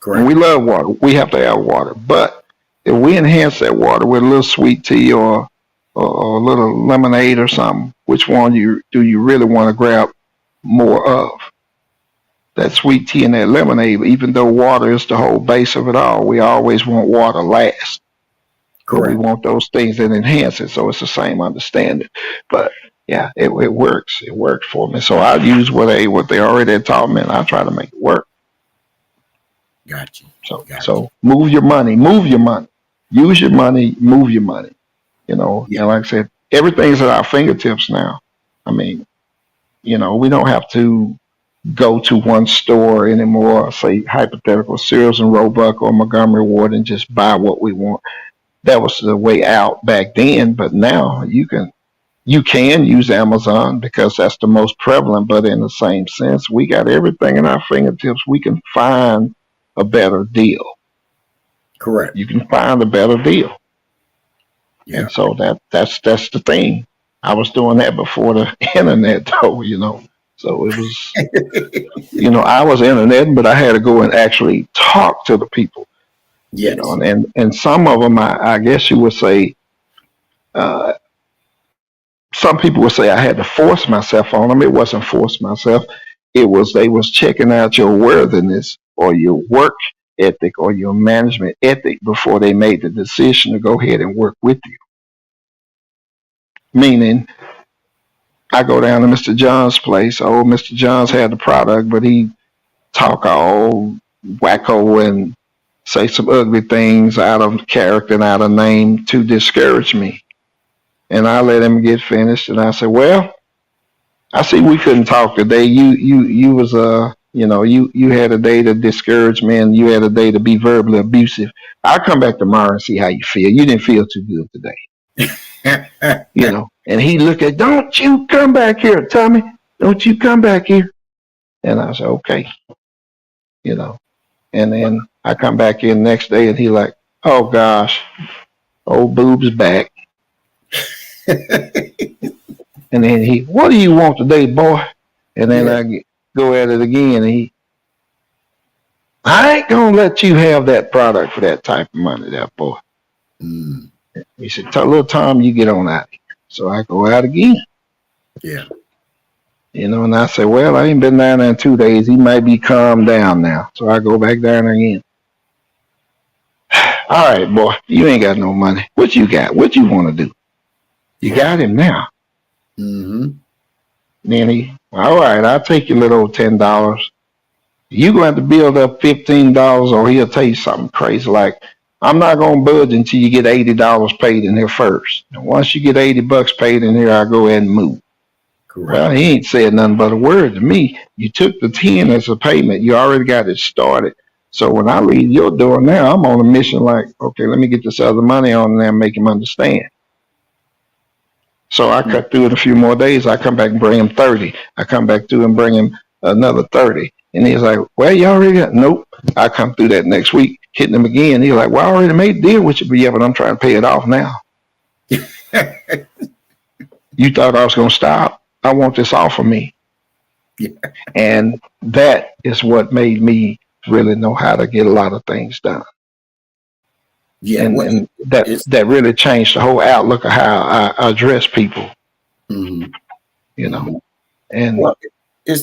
Correct. And we love water. We have to have water. But if we enhance that water with a little sweet tea or or a little lemonade or something. Which one do you really want to grab more of? That sweet tea and that lemonade, even though water is the whole base of it all, we always want water last. But we Correct. want those things that enhance it. So it's the same understanding. But yeah, it works. It worked for me. So I use what they already had taught me, and I try to make it work. Got you. So Got you. so move your money, use your money, move your money. Yeah. And like I said, everything's at our fingertips now. I mean, we don't have to go to one store anymore, say hypothetical Sears and Roebuck or Montgomery Ward, and just buy what we want. That was the way out back then, but now you can use Amazon because that's the most prevalent, but in the same sense, we got everything in our fingertips. We can find a better deal. Correct. You can find a better deal. Yeah. And so that's the thing. I was doing that before the internet though, So it was I was internet, but I had to go and actually talk to the people. Yes. And some of them I guess you would say some people would say I had to force myself on them. It wasn't force myself. It was they was checking out your worthiness or your work ethic or your management ethic before they made the decision to go ahead and work with you. Meaning, I go down to Mr. John's place. Oh, Mr. John's had the product, but he talk all wacko and say some ugly things out of character and out of name to discourage me. And I let him get finished, and I said, "Well, I see we couldn't talk today. You was you had a day to discourage me, and you had a day to be verbally abusive. I'll come back tomorrow and see how you feel. You didn't feel too good today, And he looked at, "Don't you come back here, Tommy. Don't you come back here." And I said, "Okay," And then I come back in the next day, and he like, "Oh gosh, old boob's back." And then "What do you want today, boy?" And then I go at it again, and "I ain't gonna let you have that product for that type of money, that boy." Mm. He said, "Little Tom, you get on out of here." So I go out again. Yeah. And I say, "Well, I ain't been down there in 2 days. He might be calmed down now." So I go back down there again. "All right, boy, you ain't got no money. What you got? What you want to do? You got him now." Mm-hmm. Then "All right, I'll take your little $10. You going to have to build up $15 or he'll tell you something crazy like, 'I'm not going to budge until you get $80 paid in here first. And once you get $80 paid in here, I'll go ahead and move.'" Correct. Well, he ain't said nothing but a word to me. You took the 10 as a payment. You already got it started. So when I leave your door now, I'm on a mission like, okay, let me get this other money on there and make him understand. So I cut through it a few more days. I come back and bring him 30. I come back through and bring him another 30. And he's like, "Well, you already got." Nope. I come through that next week, hitting him again. He's like, "Well, I already made a deal with you, but yeah, but I'm trying to pay it off now." You thought I was going to stop? I want this off of me. Yeah. And that is what made me really know how to get a lot of things done. Yeah. And that really changed the whole outlook of how I address people. Mm-hmm. And well, it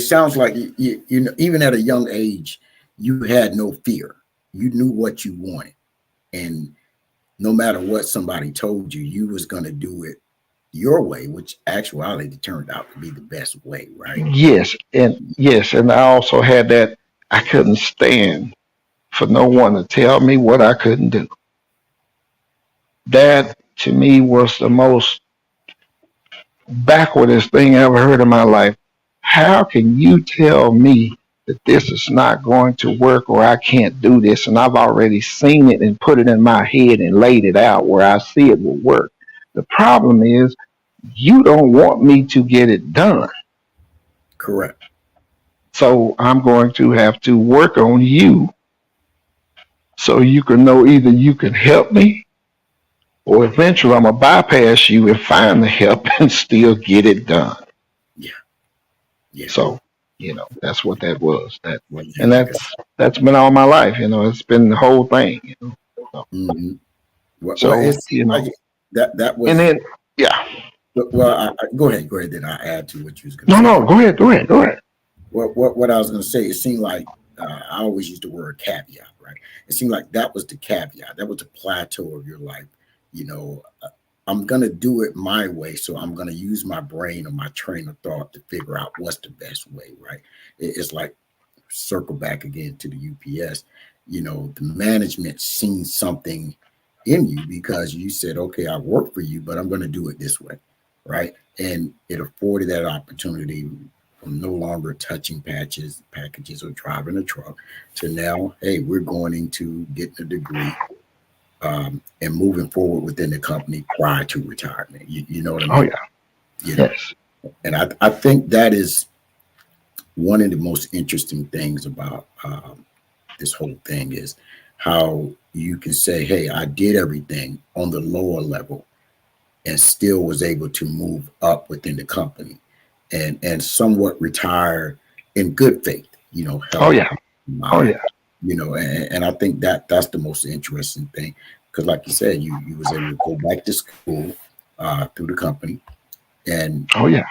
sounds like even at a young age, you had no fear. You knew what you wanted, and no matter what somebody told you, you was going to do it your way, which actuality turned out to be the best way, right? Yes, and I also had that I couldn't stand for no one to tell me what I couldn't do. That to me was the most backwardest thing I ever heard in my life. How can you tell me that this is not going to work or I can't do this, and I've already seen it and put it in my head and laid it out where I see it will work? The problem is you don't want me to get it done. Correct. So I'm going to have to work on you so you can know either you can help me or eventually I'm going to bypass you and find the help and still get it done. Yeah. So, that's what that was. And that's been all my life. It's been the whole thing. So. Mm-hmm. Well, So, it seems like that and was then, yeah, well. Go ahead, go ahead. Then I add to what you was going to no, say. no, go ahead. What I was going to say, it seemed like I always use the word caveat, right? It seemed like that was the caveat. That was the plateau of your life. You know, I'm going to do it my way. So I'm going to use my brain or my train of thought to figure out what's the best way, right? It's like circle back again to the UPS. You know, the management seen something in you because you said, okay, I work for you, but I'm going to do it this way, right? And it afforded that opportunity from no longer touching packages, or driving a truck to now, hey, we're going into getting a degree and moving forward within the company prior to retirement. You know what I Oh, mean? yeah, You know, yes. and I think that is one of the most interesting things about this whole thing is how you can say, hey, I did everything on the lower level and still was able to move up within the company and somewhat retire in good faith, you know, Oh, health, yeah. Oh, mind, yeah. you know, and I think that that's the most interesting thing. Because like you said, you was able to go back to school through the company and Oh, yeah.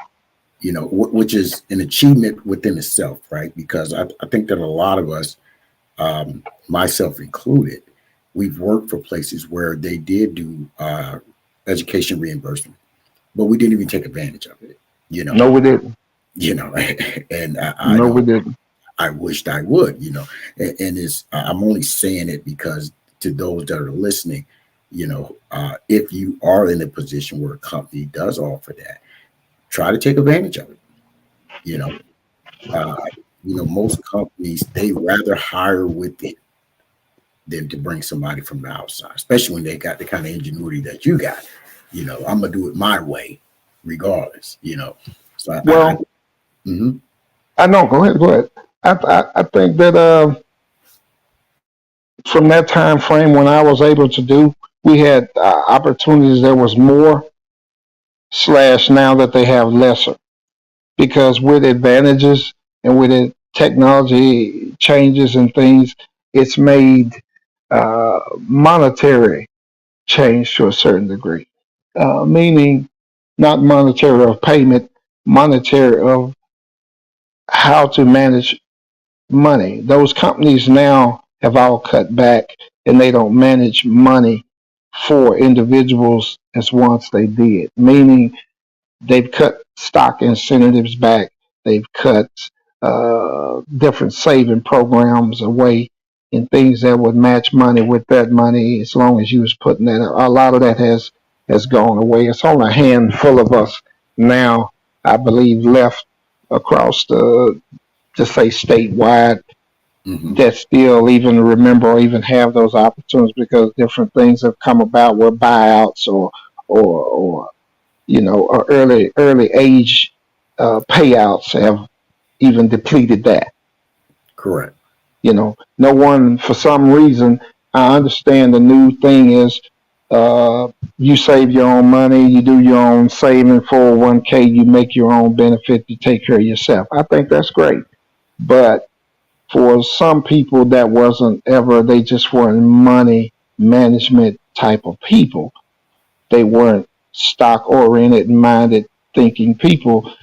you know, which is an achievement within itself, right? Because I think that a lot of us, myself included, we've worked for places where they did do education reimbursement, but we didn't even take advantage of it, you know, No, we didn't. you know, and I No, we don't, didn't. I wished I would, you know, and it's, I'm only saying it because to those that are listening, you know, if you are in a position where a company does offer that, try to take advantage of it, you know. Uh, you know, most companies they rather hire within than to bring somebody from the outside, especially when they got the kind of ingenuity that you got. You know, I'm gonna do it my way, regardless. You know, so Well, mhm. I know. Go ahead. Go ahead. I think that from that time frame when I was able to do, we had opportunities. There was more slash now that they have lesser because with advantages and with the technology changes and things, it's made monetary change to a certain degree, meaning not monetary of payment, monetary of how to manage money. Those companies now have all cut back and they don't manage money for individuals as once they did, meaning they've cut stock incentives back, they've cut different saving programs away and things that would match money with that money as long as you was putting that. A lot of that has gone away. It's only a handful of us now, I believe, left across the, to say statewide, Mhm. that still even remember or even have those opportunities because different things have come about with buyouts or or early age payouts have even depleted that. Correct. No one for some reason. I understand the new thing is you save your own money, you do your own saving 401k, you make your own benefit, you take care of yourself. I think that's great, but for some people that wasn't ever, they just weren't money management type of people. They weren't stock oriented minded thinking people.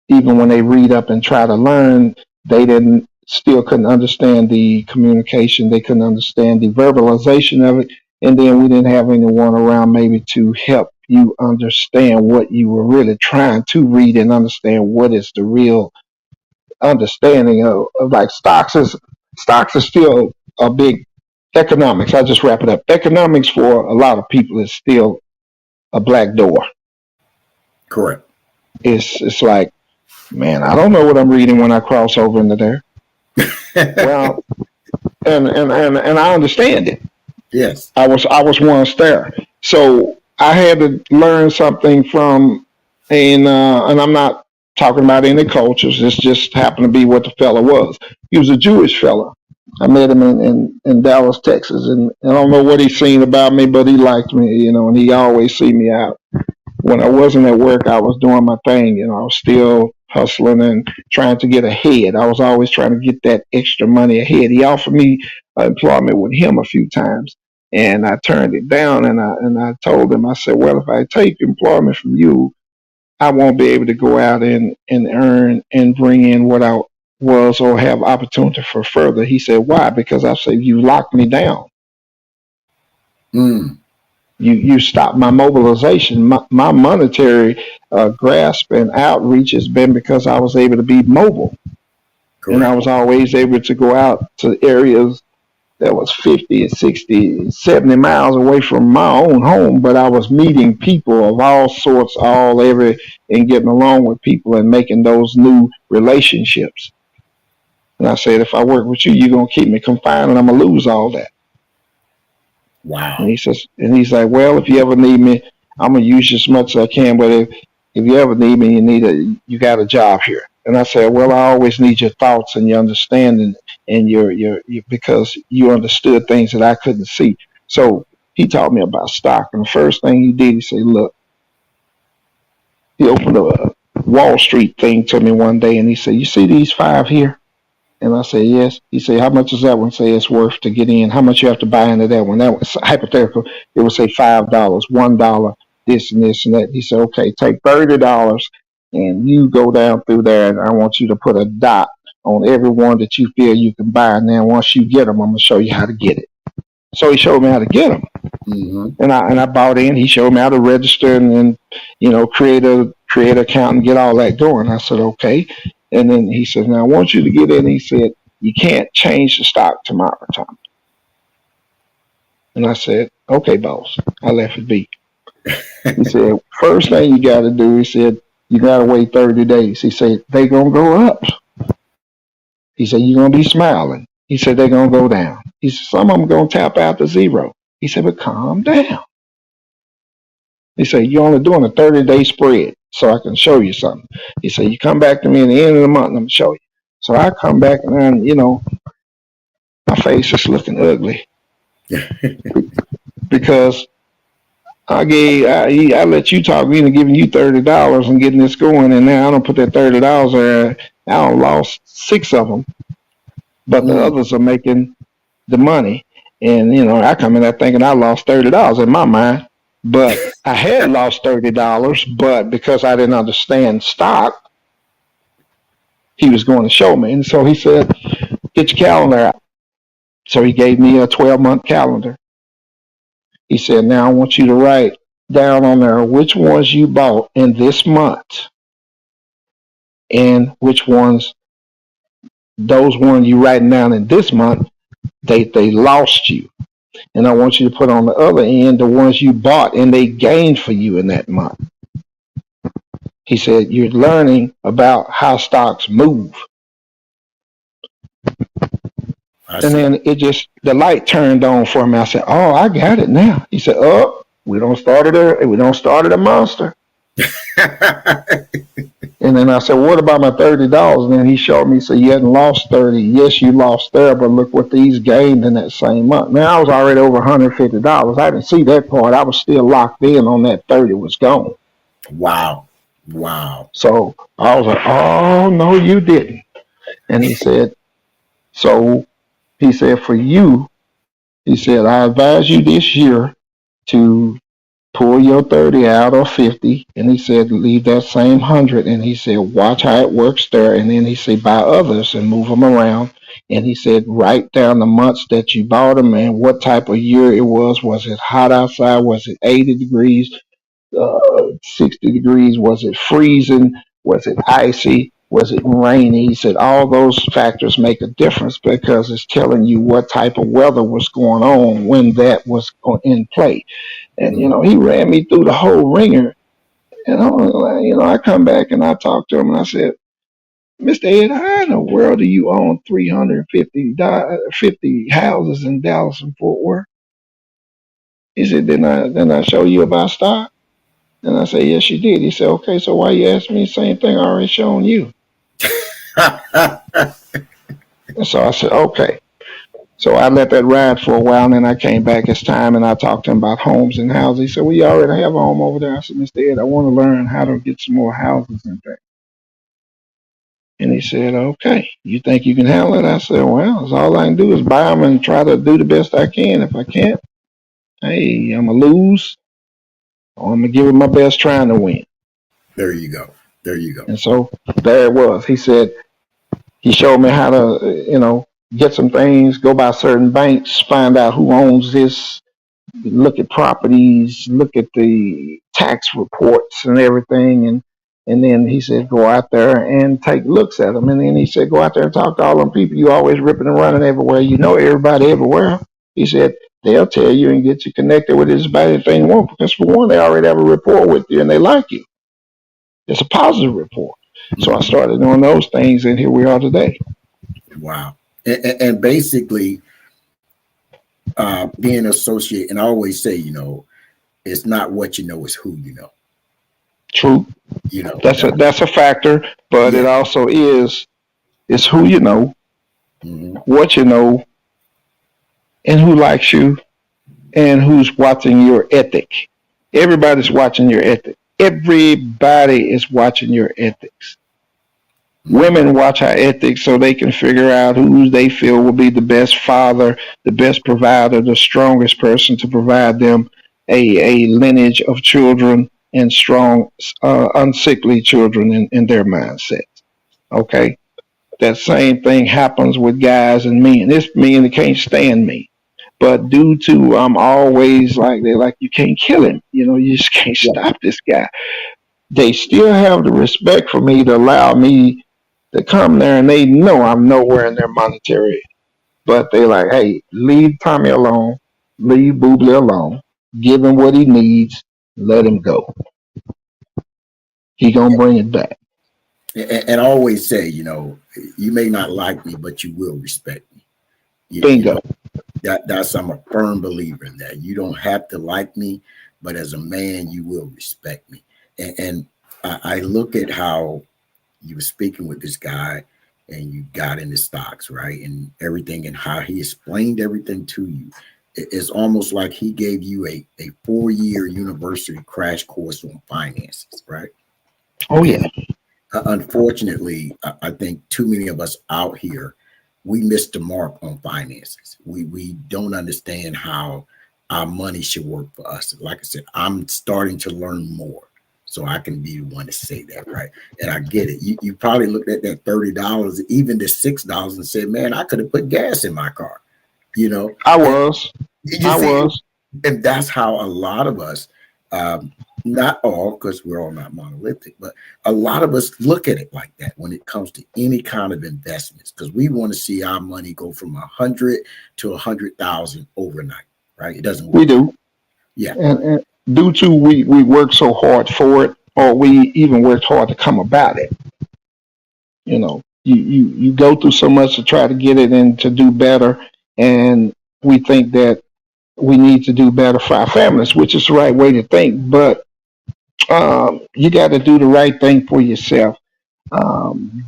Even when they read up and try to learn, they didn't still couldn't understand the communication, they couldn't understand the verbalization of it, and then we didn't have anyone around maybe to help you understand what you were really trying to read and understand what is the real understanding of like stocks is still a big economics. I just wrap it up. Economics for a lot of people is still a black door. Correct. It's like, man, I don't know what I'm reading when I cross over into there. Well, and I understand it. Yes. I was once there, so I had to learn something from, and I'm not talking about any cultures. This just happened to be what the fella was. He was a Jewish fella. I met him in Dallas, Texas, and I don't know what he's seen about me, but he liked me, and he always see me out. When I wasn't at work, I was doing my thing. I was still hustling and trying to get ahead. I was always trying to get that extra money ahead. He offered me employment with him a few times, And I turned it down, and I told him, I said, well, if I take employment from you, I won't be able to go out and earn and bring in what I was or have opportunity for further. He said, why? Because I said, you locked me down. Mm. You stopped my mobilization. My monetary grasp and outreach has been because I was able to be mobile. Correct. And I was always able to go out to areas that was 50, 60, 70 miles away from my own home, but I was meeting people of all sorts, and getting along with people and making those new relationships. And I said, if I work with you, you're going to keep me confined and I'm going to lose all that. Wow. And he's like, well, if you ever need me, I'm going to use you as much as I can, but if you ever need me, you got a job here. And I said, well, I always need your thoughts and your understanding and your because you understood things that I couldn't see. So he taught me about stock. And the first thing he did, he said, look, he opened a Wall Street thing to me one day and he said, you see these 5 here? And I said, yes. He said, how much is that one say it's worth to get in? How much you have to buy into that one? That was hypothetical. It would say $5, $1, this and this and that. He said, okay, take $30 and you go down through there and I want you to put a dot on every one that you feel you can buy. And then once you get them, I'm going to show you how to get it. So he showed me how to get them. Mm-hmm. And I bought in. He showed me how to register and create an account and get all that going. I said, okay. And then he said, now I want you to get in. He said, you can't change the stock to my retirement. And I said, okay, boss. I left it be. He said, first thing you got to do, he said, you got to wait 30 days. He said, they going to go up. He said, you're going to be smiling. He said, they're going to go down. He said, some of them going to tap out to zero. He said, but calm down. He said, you're only doing a 30-day spread, so I can show you something. He said, you come back to me in the end of the month, and I'm going to show you. So I come back, and then, my face is looking ugly. Because I let you talk me into giving you $30 and getting this going, and now I don't put that $30 there. I don't lost 6 of them, but the others are making the money. And, I come in there thinking I lost $30 in my mind. But I had lost $30, but because I didn't understand stock, he was going to show me. And so he said, get your calendar out. So he gave me a 12-month calendar. He said, now I want you to write down on there which ones you bought in this month and which ones, those ones you writing down in this month, they lost you. And I want you to put on the other end the ones you bought and they gained for you in that month. He said, you're learning about how stocks move. And then the light turned on for me. I said, oh, I got it now. He said, oh, we don't start at a monster. And then I said, what about my $30? And then he showed me, so you hadn't lost 30. Yes, you lost there, but look what these gained in that same month. Now I was already over $150. I didn't see that part. I was still locked in on that 30 was gone. Wow. So I was like, oh, no, you didn't. And he said, for you, he said, I advise you this year to pull your 30 out or 50. And he said, leave that same 100. And he said, watch how it works there. And then he said, buy others and move them around. And he said, write down the months that you bought them and what type of year it was. Was it hot outside? Was it 80 degrees, 60 degrees? Was it freezing? Was it icy? Was it rainy? He said, all those factors make a difference because it's telling you what type of weather was going on when that was in play. And, he ran me through the whole ringer. And, I come back and I talk to him and I said, Mr. Ed, how in the world do you own 350 houses in Dallas and Fort Worth? He said, didn't I show you about stock? And I said, yes, you did. He said, okay, so why you ask me the same thing I already shown you? And so I said, okay. So I let that ride for a while, and then I came back as time, and I talked to him about homes and houses. He said, well, you already have a home over there. I said, Mr. Ed, I want to learn how to get some more houses and things. And he said, okay, you think you can handle it? I said, well, all I can do is buy them and try to do the best I can. If I can't, Hey, I'm going to lose, or I'm going to give it my best trying to win. There you go. There you go. And so there it was. He said, he showed me how to, get some things, go by certain banks, find out who owns this, look at properties, look at the tax reports and everything. And then he said, go out there and take looks at them. And then he said, go out there and talk to all them people you always ripping and running everywhere. You know everybody everywhere. He said, they'll tell you and get you connected with just about anything you want. Because for one, they already have a rapport with you and they like you. It's a positive rapport. So I started doing those things, and here we are today. Wow. And basically, being associated, and I always say, it's not what you know, it's who you know. True. That's a factor, but it also it's who you know, what you know, and who likes you, and who's watching your ethic. Everybody's watching your ethic. Everybody is watching your ethics. Women watch our ethics so they can figure out who they feel will be the best father, the best provider, the strongest person to provide them a lineage of children and strong, unsickly children in their mindset. Okay? That same thing happens with guys and men. This men that can't stand me. But due to I'm always they're like, you can't kill him. You just can't stop this guy. They still have the respect for me to allow me to come there, and they know I'm nowhere in their monetary. But they like, hey, leave Tommy alone, leave Boobly alone, give him what he needs, let him go. He gonna bring it back. And I always say, you may not like me, but you will respect me. Bingo. That's I'm a firm believer in that. You don't have to like me, but as a man, you will respect me. And I look at how you were speaking with this guy and you got into stocks, right? And everything, and how he explained everything to you. It's almost like he gave you a 4-year university crash course on finances, right? Oh, yeah. Unfortunately, I think too many of us out here, we missed the mark on finances. We don't understand how our money should work for us. Like I said, I'm starting to learn more, so I can be the one to say that, right? And I get it. You probably looked at that $30, even the $6, and said, "Man, I could have put gas in my car." I was. And that's how a lot of us, not all, because we're all not monolithic, but a lot of us look at it like that when it comes to any kind of investments, because we want to see our money go from 100 to 100,000 overnight, right? It doesn't work. We do. Yeah. And due to we work so hard for it, or we even worked hard to come about it. You go through so much to try to get it and to do better, and we think that we need to do better for our families, which is the right way to think. But you got to do the right thing for yourself.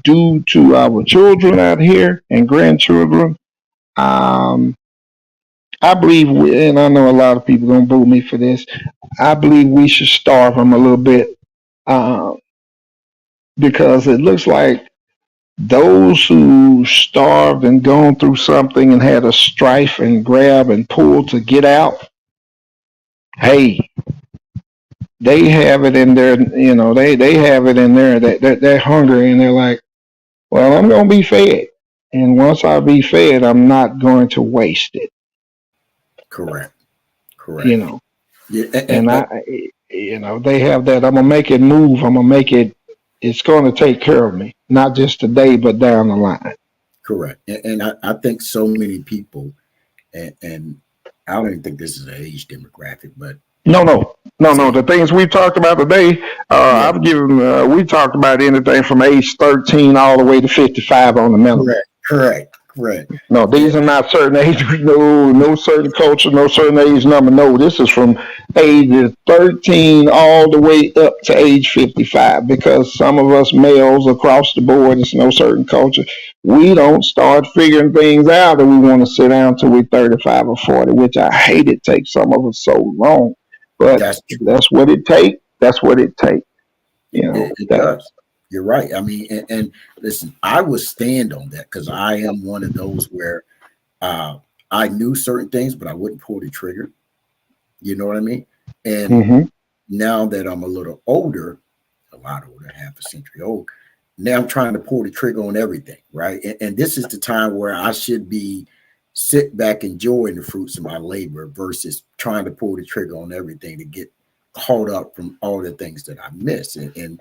Due to our children out here and grandchildren, I believe, and I know a lot of people gonna boo me for this, I believe we should starve them a little bit, because it looks like those who starved and gone through something and had a strife and grab and pull to get out, hey, they have it in their, they have it in there, that they're hungry, and they're like, well, I'm going to be fed. And once I be fed, I'm not going to waste it. Correct. Yeah, and they have that, I'm going to make it move. I'm going to make it, it's going to take care of me, not just today, but down the line. Correct. And I think so many people, and I don't even think this is an age demographic, but No. The things we talked about today, I've given, we talked about anything from age 13 all the way to 55 on the minimum. Correct. No, these are not certain age, no certain culture, no certain age number. No, this is from age 13 all the way up to age 55, because some of us males across the board, it's no certain culture. We don't start figuring things out that we want to sit down till we're 35 or 40, which I hate. It takes some of us so long. But that's what it takes. That's what it takes. It does. You're right. I mean, and listen, I would stand on that, because I am one of those where I knew certain things, but I wouldn't pull the trigger. You know what I mean? And Hmm. now that I'm a little older, a lot older, half a century old, now I'm trying to pull the trigger on everything, right? And this is the time where I should be sit back enjoying the fruits of my labor versus trying to pull the trigger on everything to get caught up from all the things that I miss. And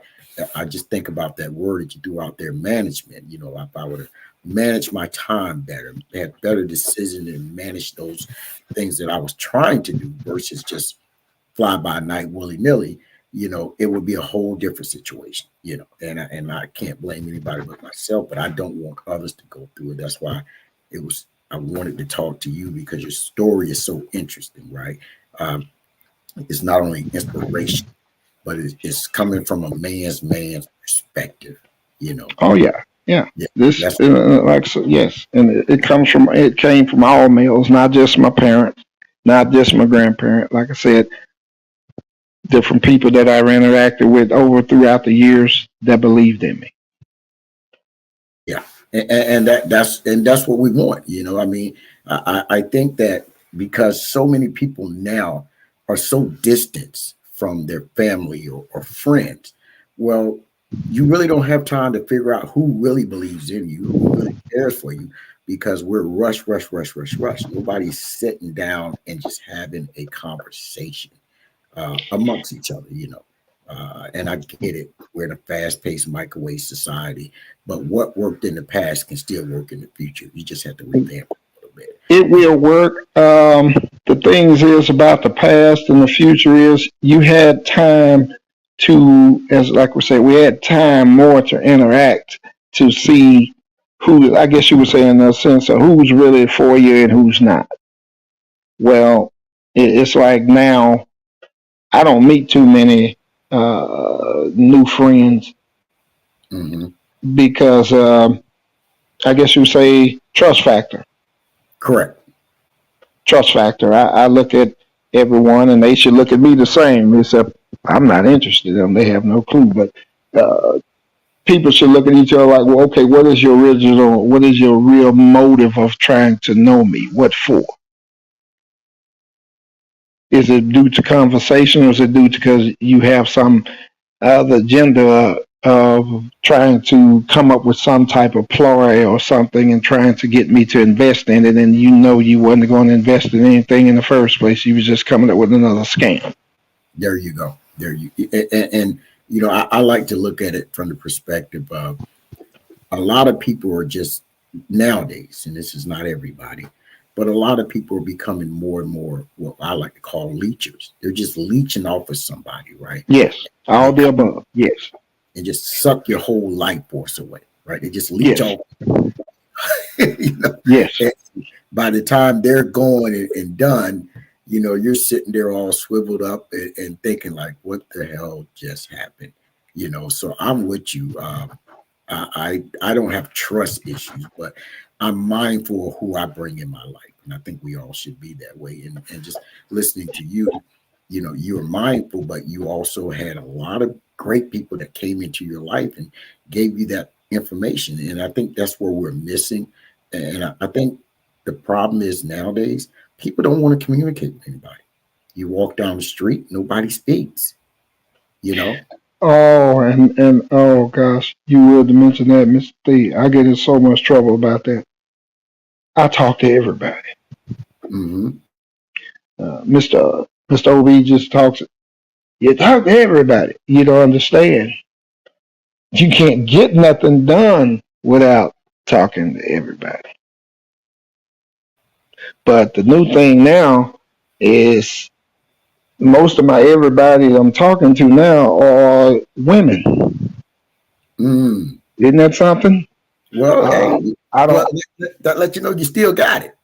I just think about that word that you threw out there, management. You know, if I would have managed my time better, had better decision and managed those things that I was trying to do versus just fly by night willy nilly, you know, it would be a whole different situation, you know. And I can't blame anybody but myself, but I don't want others to go through it. That's why I wanted to talk to you because your story is so interesting, right? Um, it's not only inspiration, but it's coming from a man's perspective, you know. Oh yeah, yeah. Yeah, This, that's like, so, yes, and it came from all males, not just my parents, not just my grandparent. Like I said, different people that I interacted with over throughout the years that believed in me. yeah, and that's what we want, you know. I mean, I think that because so many people now are so distant from their family or friends, well, you really don't have time to figure out who really believes in you, who really cares for you, because we're rush. Nobody's sitting down and just having a conversation amongst each other, you know. And I get it. We're in a fast-paced microwave society, but what worked in the past can still work in the future. You just have to revamp it a little bit. It will work. The things is about the past and the future is you had time to, as like we say, we had time more to interact to see who, I guess you would say in a sense of who's really for you and who's not. Well, it's like now I don't meet too many new friends Hmm. because I guess you would say trust factor. Correct. Trust factor. I look at everyone and they should look at me the same, except I'm not interested in them. They have no clue. But uh, people should look at each other like, well, okay, what is your real motive of trying to know me? What for? Is it due to conversation or is it due to because you have some other agenda of trying to come up with some type of ploy or something and trying to get me to invest in it, and you know you wasn't going to invest in anything in the first place. You was just coming up with another scam. There you go. And you know, I like to look at it from the perspective of a lot of people are just nowadays, and this is not everybody, but a lot of people are becoming more and more what I like to call leechers. They're just leeching off of somebody, right? Yes, And all they the come above. Yes, and just suck your whole life force away, right? They just leech yes, off, you know. yes. And by the time they're gone and done, you know, you're sitting there all swiveled up and thinking like, what the hell just happened? You know, so I'm with you. I don't have trust issues, but I'm mindful of who I bring in my life. And I think we all should be that way. And just listening to you, you know, you're mindful, but you also had a lot of great people that came into your life and gave you that information. And I think that's where we're missing. And I think the problem is nowadays, people don't want to communicate with anybody. You walk down the street, nobody speaks, you know? Oh, and oh gosh, you would mention that, Mr. D. I get in so much trouble about that. I talk to everybody. Hmm. Mr. OB just talks. You talk to everybody. You don't understand. You can't get nothing done without talking to everybody. But the new thing now is most of my everybody I'm talking to now are women. Mm. Isn't that something? Well, hey, I well, don't. that let you know you still got it.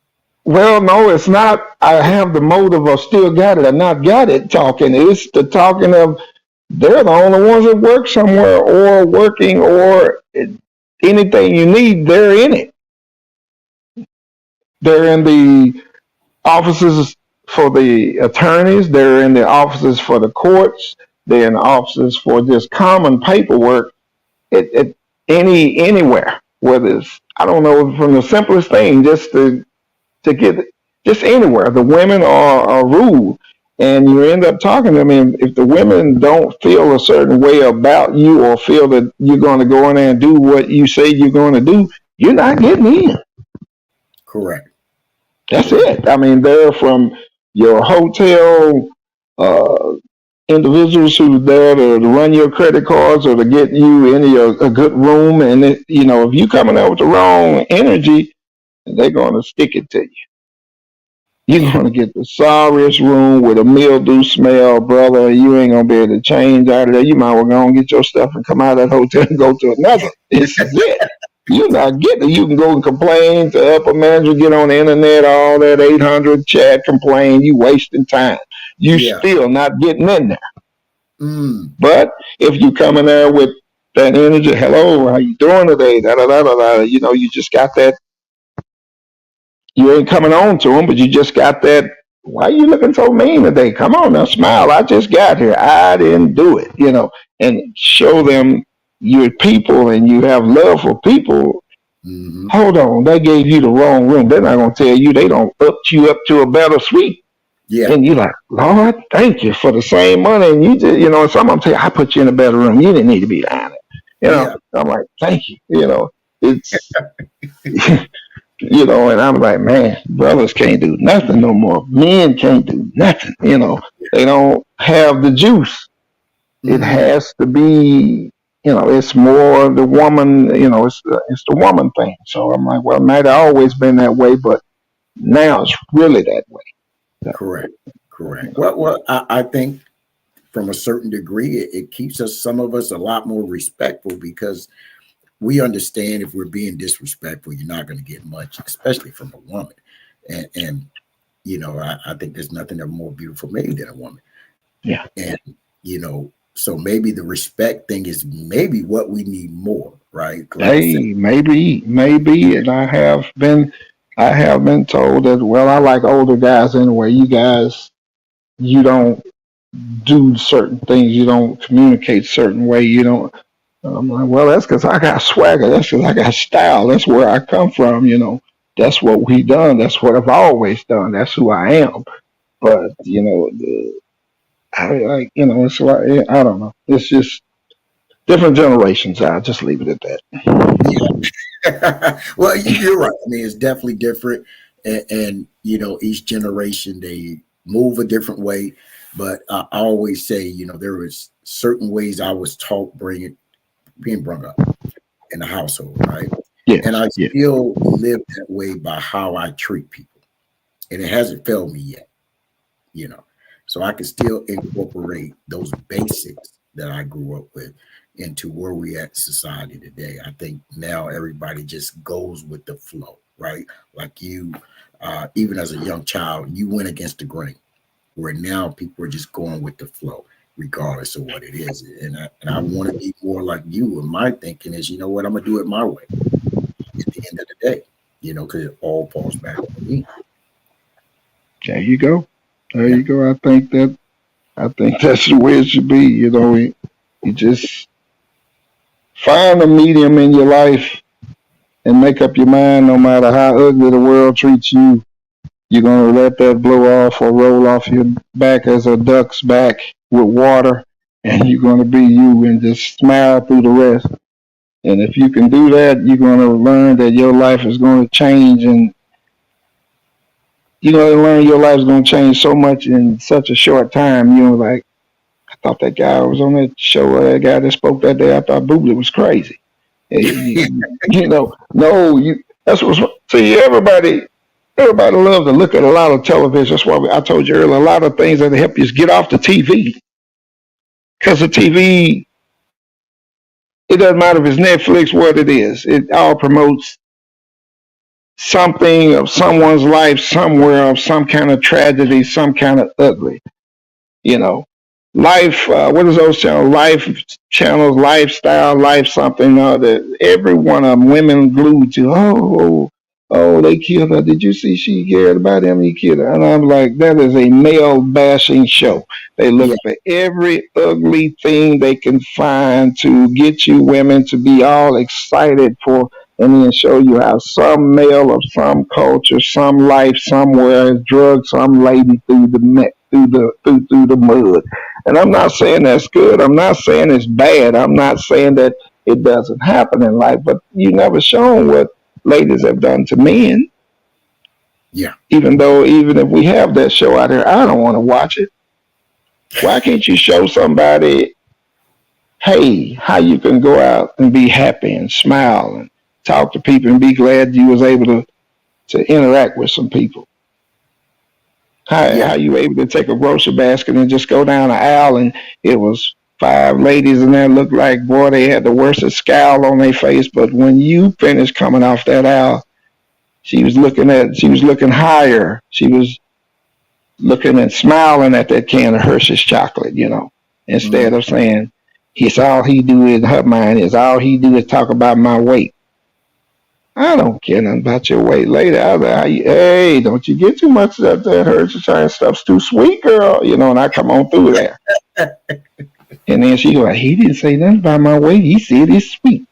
Well, no, it's not. I have the motive of still got it or not got it talking. It's the talking of they're the only ones that work somewhere or working or anything you need. They're in it. They're in the offices for the attorneys. They're in the offices for the courts. They're in the offices for just common paperwork. It anywhere, whether it's I don't know from the simplest thing just to get just anywhere. The women are ruled, and you end up talking to them. And if the women don't feel a certain way about you or feel that you're going to go in there and do what you say you're going to do, you're not getting in. Correct. That's it. I mean, they're from your hotel uh, individuals who's there to run your credit cards or to get you into a good room. And, if you coming out with the wrong energy, they're going to stick it to you. You're going to get the sorriest room with a mildew smell, brother. You ain't going to be able to change out of there. You might well go and get your stuff and come out of that hotel and go to another. This is it. You're not getting it. You can go and complain to upper manager, get on the internet, all that 800 chat, complain. You wasting time. You still not getting in there. But if you come in there with that energy, hello, how you doing today? Da, da, da, da, da. You just got that. You ain't coming on to them, but you just got that. Why are you looking so mean today? Come on now, smile. I just got here. I didn't do it, and show them you're people and you have love for people. Hold on, they gave you the wrong room. They're not going to tell you. They don't up you up to a better suite. Yeah. And you're like, Lord, thank you for the same money. And you just, and some of them tell you, I put you in a better room. You didn't need to be down there. I'm like, thank you. It's, and I'm like, man, brothers can't do nothing no more. Men can't do nothing. They don't have the juice. It has to be, it's more the woman, it's the woman thing. So I'm like, well, it might have always been that way, but now it's really that way. Correct. Well, I think from a certain degree, it keeps some of us a lot more respectful because we understand if we're being disrespectful, you're not going to get much, especially from a woman. And I think there's nothing that more beautiful made than a woman. Yeah. And, so maybe the respect thing is maybe what we need more, right? Hey, maybe. And I have been told that, well, I like older guys anyway. You guys, you don't do certain things. You don't communicate certain way. You don't. I'm like, well, that's because I got swagger. That's because I got style. That's where I come from. That's what we done. That's what I've always done. That's who I am. But it's like, I don't know. It's just different generations. I'll just leave it at that. Yeah. Well, you're right. I mean, it's definitely different. And each generation, they move a different way. But I always say, there was certain ways I was taught being brought up in the household, right? Yes, and I still live that way by how I treat people. And it hasn't failed me yet, So I can still incorporate those basics that I grew up with into where we at in society today. I think now everybody just goes with the flow, right? Like you, even as a young child, you went against the grain, where now people are just going with the flow, regardless of what it is. And I want to be more like you. And my thinking is, you know what, I'm going to do it my way at the end of the day, because it all falls back on me. There you go. You go. I think that's the way it should be. You just find a medium in your life and make up your mind. No matter how ugly the world treats you, you're gonna let that blow off or roll off your back as a duck's back with water, and you're gonna be you and just smile through the rest. And if you can do that, you're gonna learn that your life is going to change, and you're going to learn your life is going to change so much in such a short time. Like, I thought that guy was on that show, that guy that spoke that day, I thought Boobly was crazy. That's what's, see, everybody loves to look at a lot of television. That's why I told you earlier, a lot of things that help you is get off the TV. Because the TV, it doesn't matter if it's Netflix, what it is. It all promotes something of someone's life somewhere, of some kind of tragedy, some kind of ugly. Life, what is those channels? Life channels, lifestyle, life something. That every one of them, women glued to. Oh, they killed her. Did you see she cared about him? He killed her. And I'm like, that is a male bashing show. They look for every ugly thing they can find to get you women to be all excited for, and then show you how some male of some culture, some life somewhere has drugged some lady through the neck. through the mud. And I'm not saying that's good. I'm not saying it's bad. I'm not saying that it doesn't happen in life. But you never shown what ladies have done to men. Yeah. Even if we have that show out there, I don't want to watch it. Why can't you show somebody, hey, how you can go out and be happy and smile and talk to people and be glad you was able to interact with some people? How you able to take a grocery basket and just go down the aisle and it was 5 ladies in there looked like, boy, they had the worst scowl on their face, but when you finished coming off that aisle, she was looking higher. She was looking and smiling at that can of Hershey's chocolate, instead of saying, it's all he do in her mind is all he do is talk about my weight. I don't care nothing about your weight later. Hey, don't you get too much of that Hershey's stuff's too sweet, girl. And I come on through there. And then she go, he didn't say nothing about my weight. He said it's sweet.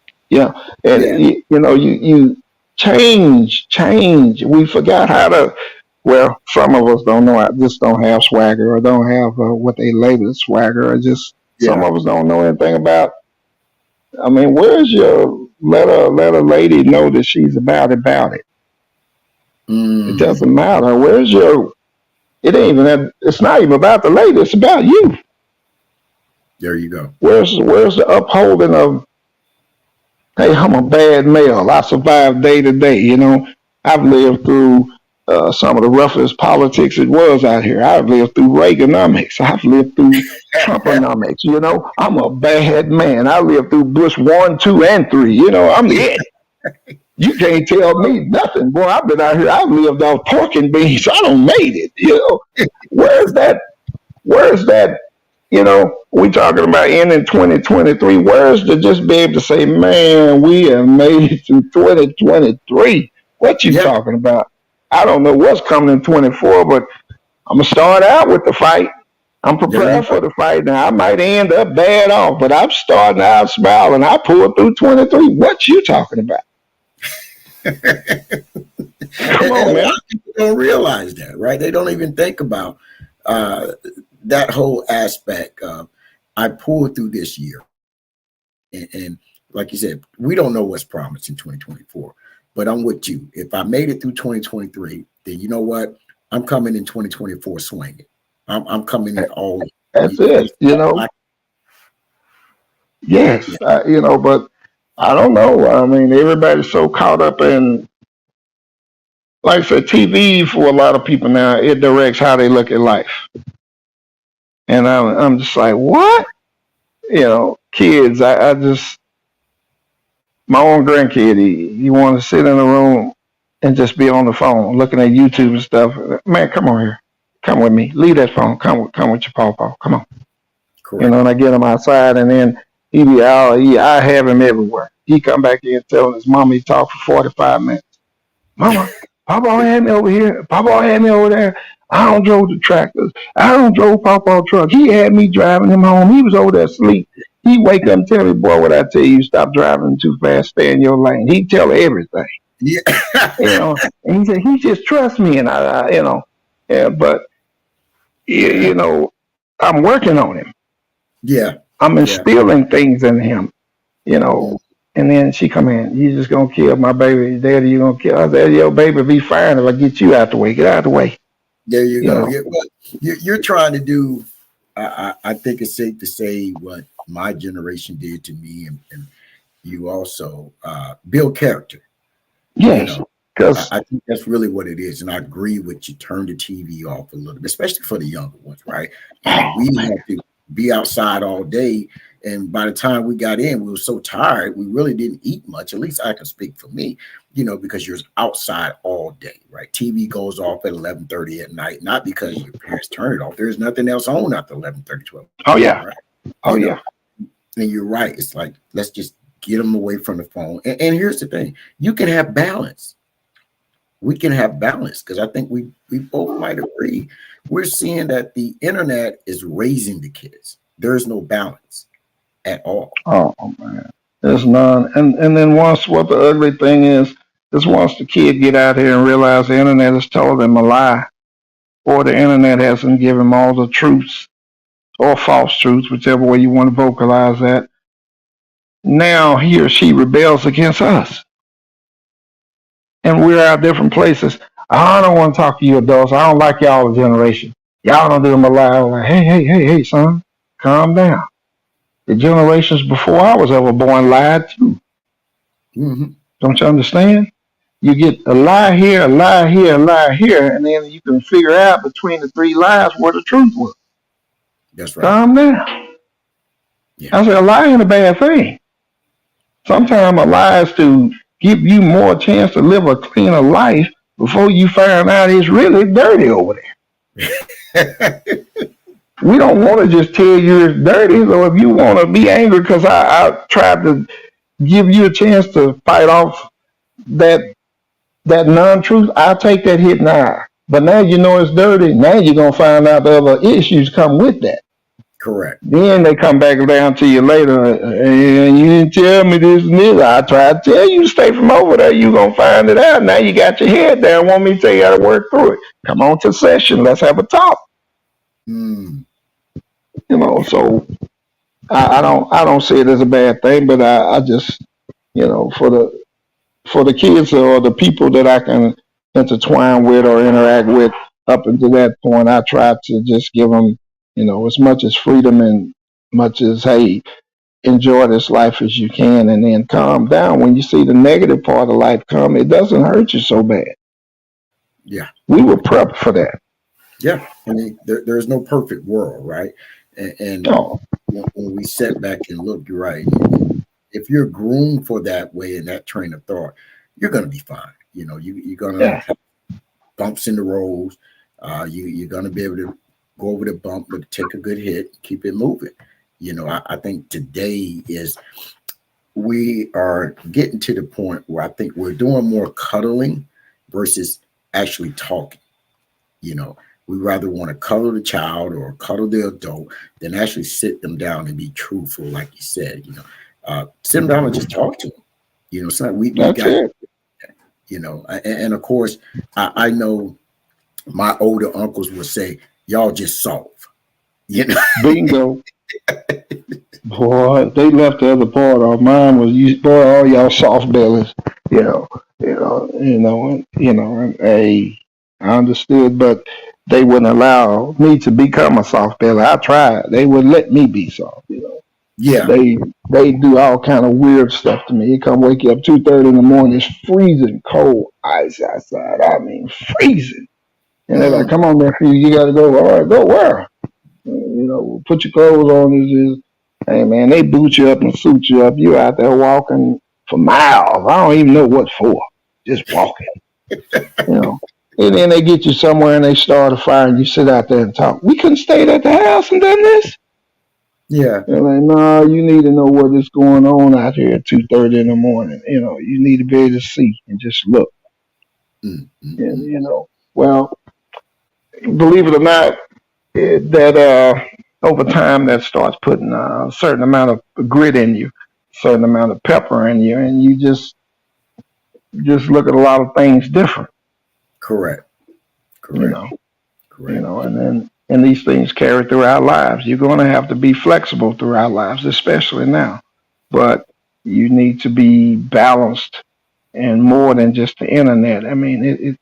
And you change. We forgot how to, well, some of us don't know, just don't have swagger or don't have what they label as swagger, or just some of us don't know anything about. I mean, where's your let a lady know that she's about it? It doesn't matter. Where's your? It ain't even that. It's not even about the lady. It's about you. There you go. Where's the upholding of? Hey, I'm a bad male. I survive day to day. I've lived through some of the roughest politics it was out here. I've lived through Reaganomics. I've lived through Trumponomics. I'm a bad man. I lived through Bush 1, 2, and 3. I'm the it. You can't tell me nothing. Boy, I've been out here. I've lived off pork and beans. I don't made it. Where's that? We talking about ending 2023. Where's to just be able to say, man, we have made it to 2023? What you talking about? I don't know what's coming in 24, but I'm going to start out with the fight. I'm prepared for the fight. Now, I might end up bad off, but I'm starting out smiling. I pulled through 23. What you talking about? Come on, man. People don't realize that, right? They don't even think about that whole aspect of, I pulled through this year. And like you said, we don't know what's promised in 2024. But I'm with you. If I made it through 2023, then you know what? I'm coming in 2024 swinging. I'm coming in all. That's it. Yes, but I don't know. I mean, everybody's so caught up in, like I said, TV for a lot of people now. It directs how they look at life, and I'm just like, what? Kids. I just. My own grandkid, he want to sit in a room and just be on the phone looking at YouTube and stuff. Man, come on here. Come with me. Leave that phone. Come with your pawpaw. Come on. Correct. And I get him outside, and then he be out. I have him everywhere. He come back in telling his mama he talked for 45 minutes. Mama, Pawpaw had me over here. Pawpaw had me over there. I don't drove the tractors. I don't drove Pawpaw truck. He had me driving him home. He was over there asleep. He wake up and tell me, boy, what I tell you, stop driving too fast, stay in your lane. He tell everything. Yeah. And he said, he just trusts me. And but I'm working on him. Yeah. I'm instilling things in him, and then she come in, you just going to kill my baby. Daddy, you going to kill. I said, your baby be fine if I get you out the way. Get out the way. There you go. You're trying to do, I think it's safe to say what my generation did to me, and you also build character. Yes, because I think that's really what it is, and I agree with you. Turn the TV off a little bit, especially for the younger ones, right? We have to be outside all day, and by the time we got in, we were so tired, we really didn't eat much. At least I can speak for me, because you're outside all day, right? TV goes off at 11:30 at night, not because your parents turn it off. There's nothing else on after 11:30, 12. Oh yeah, right? Yeah. And you're right. It's like, let's just get them away from the phone. And here's the thing: you can have balance. We can have balance, because I think we both might agree. We're seeing that the internet is raising the kids. There is no balance at all. Oh man, there's none. And then what the ugly thing is once the kid get out here and realize the internet has told them a lie, or the internet hasn't given him all the truths or false truths, whichever way you want to vocalize that. Now he or she rebels against us. And we're out different places. I don't want to talk to you adults. I don't like y'all generation. Y'all don't do them alive. Like, hey, son, calm down. The generations before I was ever born lied too. Mm-hmm. Don't you understand? You get a lie here, a lie here, a lie here, and then you can figure out between the three lies where the truth was. That's right. Calm down. Yeah. I said, a lie ain't a bad thing. Sometimes a lie is to give you more chance to live a cleaner life before you find out it's really dirty over there. We don't want to just tell you it's dirty. So if you want to be angry because I tried to give you a chance to fight off that non-truth, I'll take that hit now. But now you know it's dirty. Now you're going to find out the other issues come with that. Correct. Then they come back down to you later, and you didn't tell me this and this. I tried to tell you to stay from over there. You're going to find it out. Now you got your head down. Want me to tell you how to work through it. Come on to session. Let's have a talk. Mm. You know, so I don't see it as a bad thing, but I just, you know, for the kids or the people that I can intertwine with or interact with up until that point, I try to just give them, you know, as much as freedom and much as, hey, enjoy this life as you can, and then calm down. When you see the negative part of life come, it doesn't hurt you so bad. Yeah. We were prepped for that. Yeah. I mean, there's no perfect world, right? And No. when we sit back and look, you're right. If you're groomed for that way and that train of thought, you're going to be fine. You know, you're going to have bumps in the roads. You're going to be able to go over the bump, but take a good hit, keep it moving. You know, I think today we are getting to the point where I think we're doing more cuddling versus actually talking. You know, we rather want to cuddle the child or cuddle the adult than actually sit them down and be truthful, like you said. You know, sit them down and just talk to them. You know, so we got it. You know, and of course, I know my older uncles would say, "Y'all just solve." You know, bingo. Boy, they left the other part off. Mine was, boy, all y'all soft bellies. And I understood, but they wouldn't allow me to become a soft belly. I tried. They wouldn't let me be soft. You know. Yeah. They do all kind of weird stuff to me. It come wake you up 2:30 in the morning. It's freezing cold ice outside. I mean, freezing. And they're like, "Come on, nephew, you got to go." All right, go where? You know, put your clothes on. Hey, man, they boot you up and suit you up. You're out there walking for miles. I don't even know what for. Just walking. You know. And then they get you somewhere and they start a fire and you sit out there and talk. We couldn't stay at the house and done this. Yeah. They're like, "No, you need to know what is going on out here at 2:30 in the morning. You know, you need to be able to see and just look." Mm-hmm. And, you know, well, believe it or not, that over time that starts putting a certain amount of grit in you, a certain amount of pepper in you, and you just look at a lot of things different. Correct. You know, and these things carry through our lives. You're going to have to be flexible through our lives, especially now. But you need to be balanced and more than just the internet. I mean,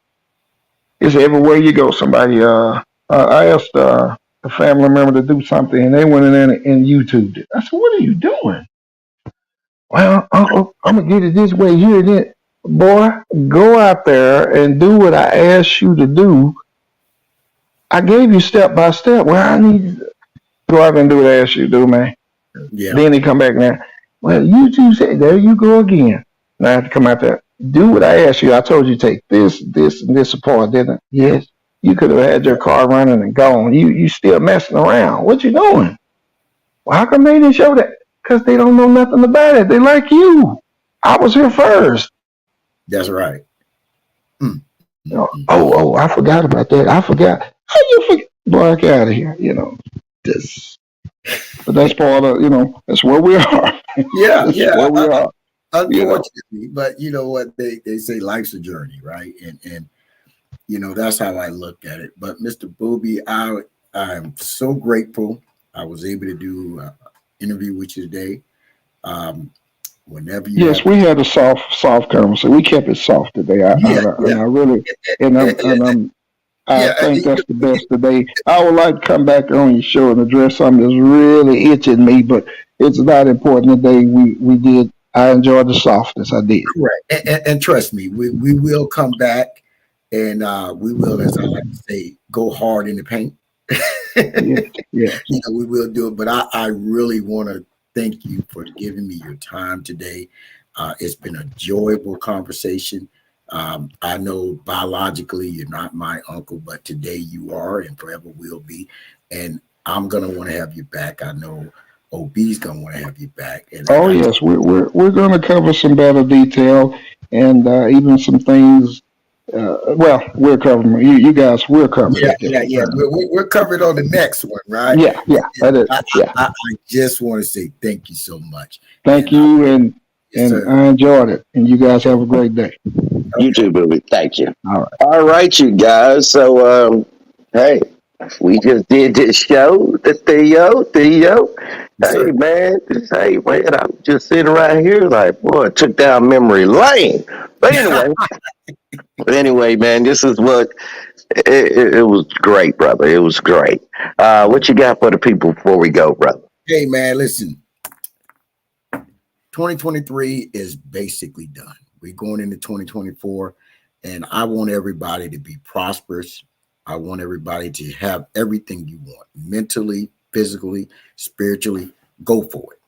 it's everywhere you go. Somebody, I asked a family member to do something, and they went in there and YouTubed it. I said, "What are you doing?" "Well, Uncle, I'm going to get it this way here and then." Boy, go out there and do what I asked you to do. I gave you step by step. Well, I need to go out there and do what I asked you to do, man. Yeah. Then he come back now. "Well, YouTube said," there you go again. Now I have to come out there. Do what I asked you. I told you to take this, and this apart, didn't I? Yes. You could have had your car running and gone. You still messing around. What you doing? Well, how come they didn't show that? Because they don't know nothing about it. They like you. I was here first. That's right. You know, oh, I forgot about that. I forgot. How you forget? Boy, get out of here. You know, this. But that's part of, you know, that's where we are. Yeah, That's yeah. where we are. Unfortunately, but you know what they say, life's a journey, right? And That's how I look at it. But Mr. Booby, I'm so grateful I was able to do an interview with you today. Um, Whenever you Yes, have, we had a soft conversation. We kept it soft today. yeah, And yeah, I really, I yeah, think that's the best today. I would like to come back on your show and address something that's really itching me, but it's not important today. We did. I enjoyed the softness. I did. correct. And trust me, we will come back, and we will, as I like to say, go hard in the paint. Yes, yes. We will do it. But I really want to thank you for giving me your time today. It's been a enjoyable conversation. I know biologically you're not my uncle, but today you are and forever will be. And I'm gonna want to have you back. I know OB's gonna want to have you back. And like Oh, I yes. We're going to cover some better detail and even some things. Well, we're covering. You guys, we're covering Yeah, it. yeah, yeah. We're covered on the next one, right? Yeah, yeah. That is. Yeah. I just want to say thank you so much. Thank And you, yes, and sir. I enjoyed it. And you guys have a great day. You Okay. too, Booby. Thank you. All right. All right, you guys. So, hey, we just did this show. The Theo. Yes, Hey, sir. man. Hey, man. I'm just sitting right here like, boy, it took down memory lane. But anyway, man, this is what it was great, brother. It was great. What you got for the people before we go, brother? Hey, man, listen. 2023 is basically done. We're going into 2024, and I want everybody to be prosperous. I want everybody to have everything you want mentally, physically, spiritually. Go for it.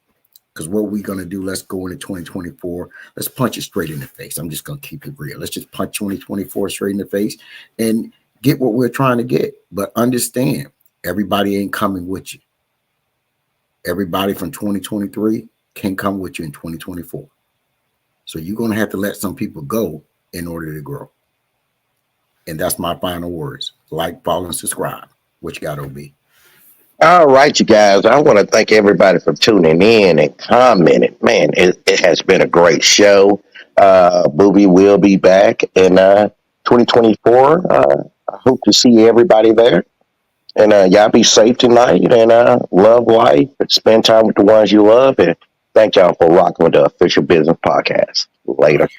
Because what we're going to do, let's go into 2024. Let's punch it straight in the face. I'm just going to keep it real. Let's just punch 2024 straight in the face and get what we're trying to get. But understand, everybody ain't coming with you. Everybody from 2023 can't come with you in 2024. So you're going to have to let some people go in order to grow. And that's my final words. Like, follow, and subscribe. What you got, OB? All right, you guys. I want to thank everybody for tuning in and commenting. Man, it has been a great show. Booby will be back in 2024. I hope to see everybody there. And y'all be safe tonight and love life and spend time with the ones you love. And thank y'all for rocking with the Official Business Podcast. Later.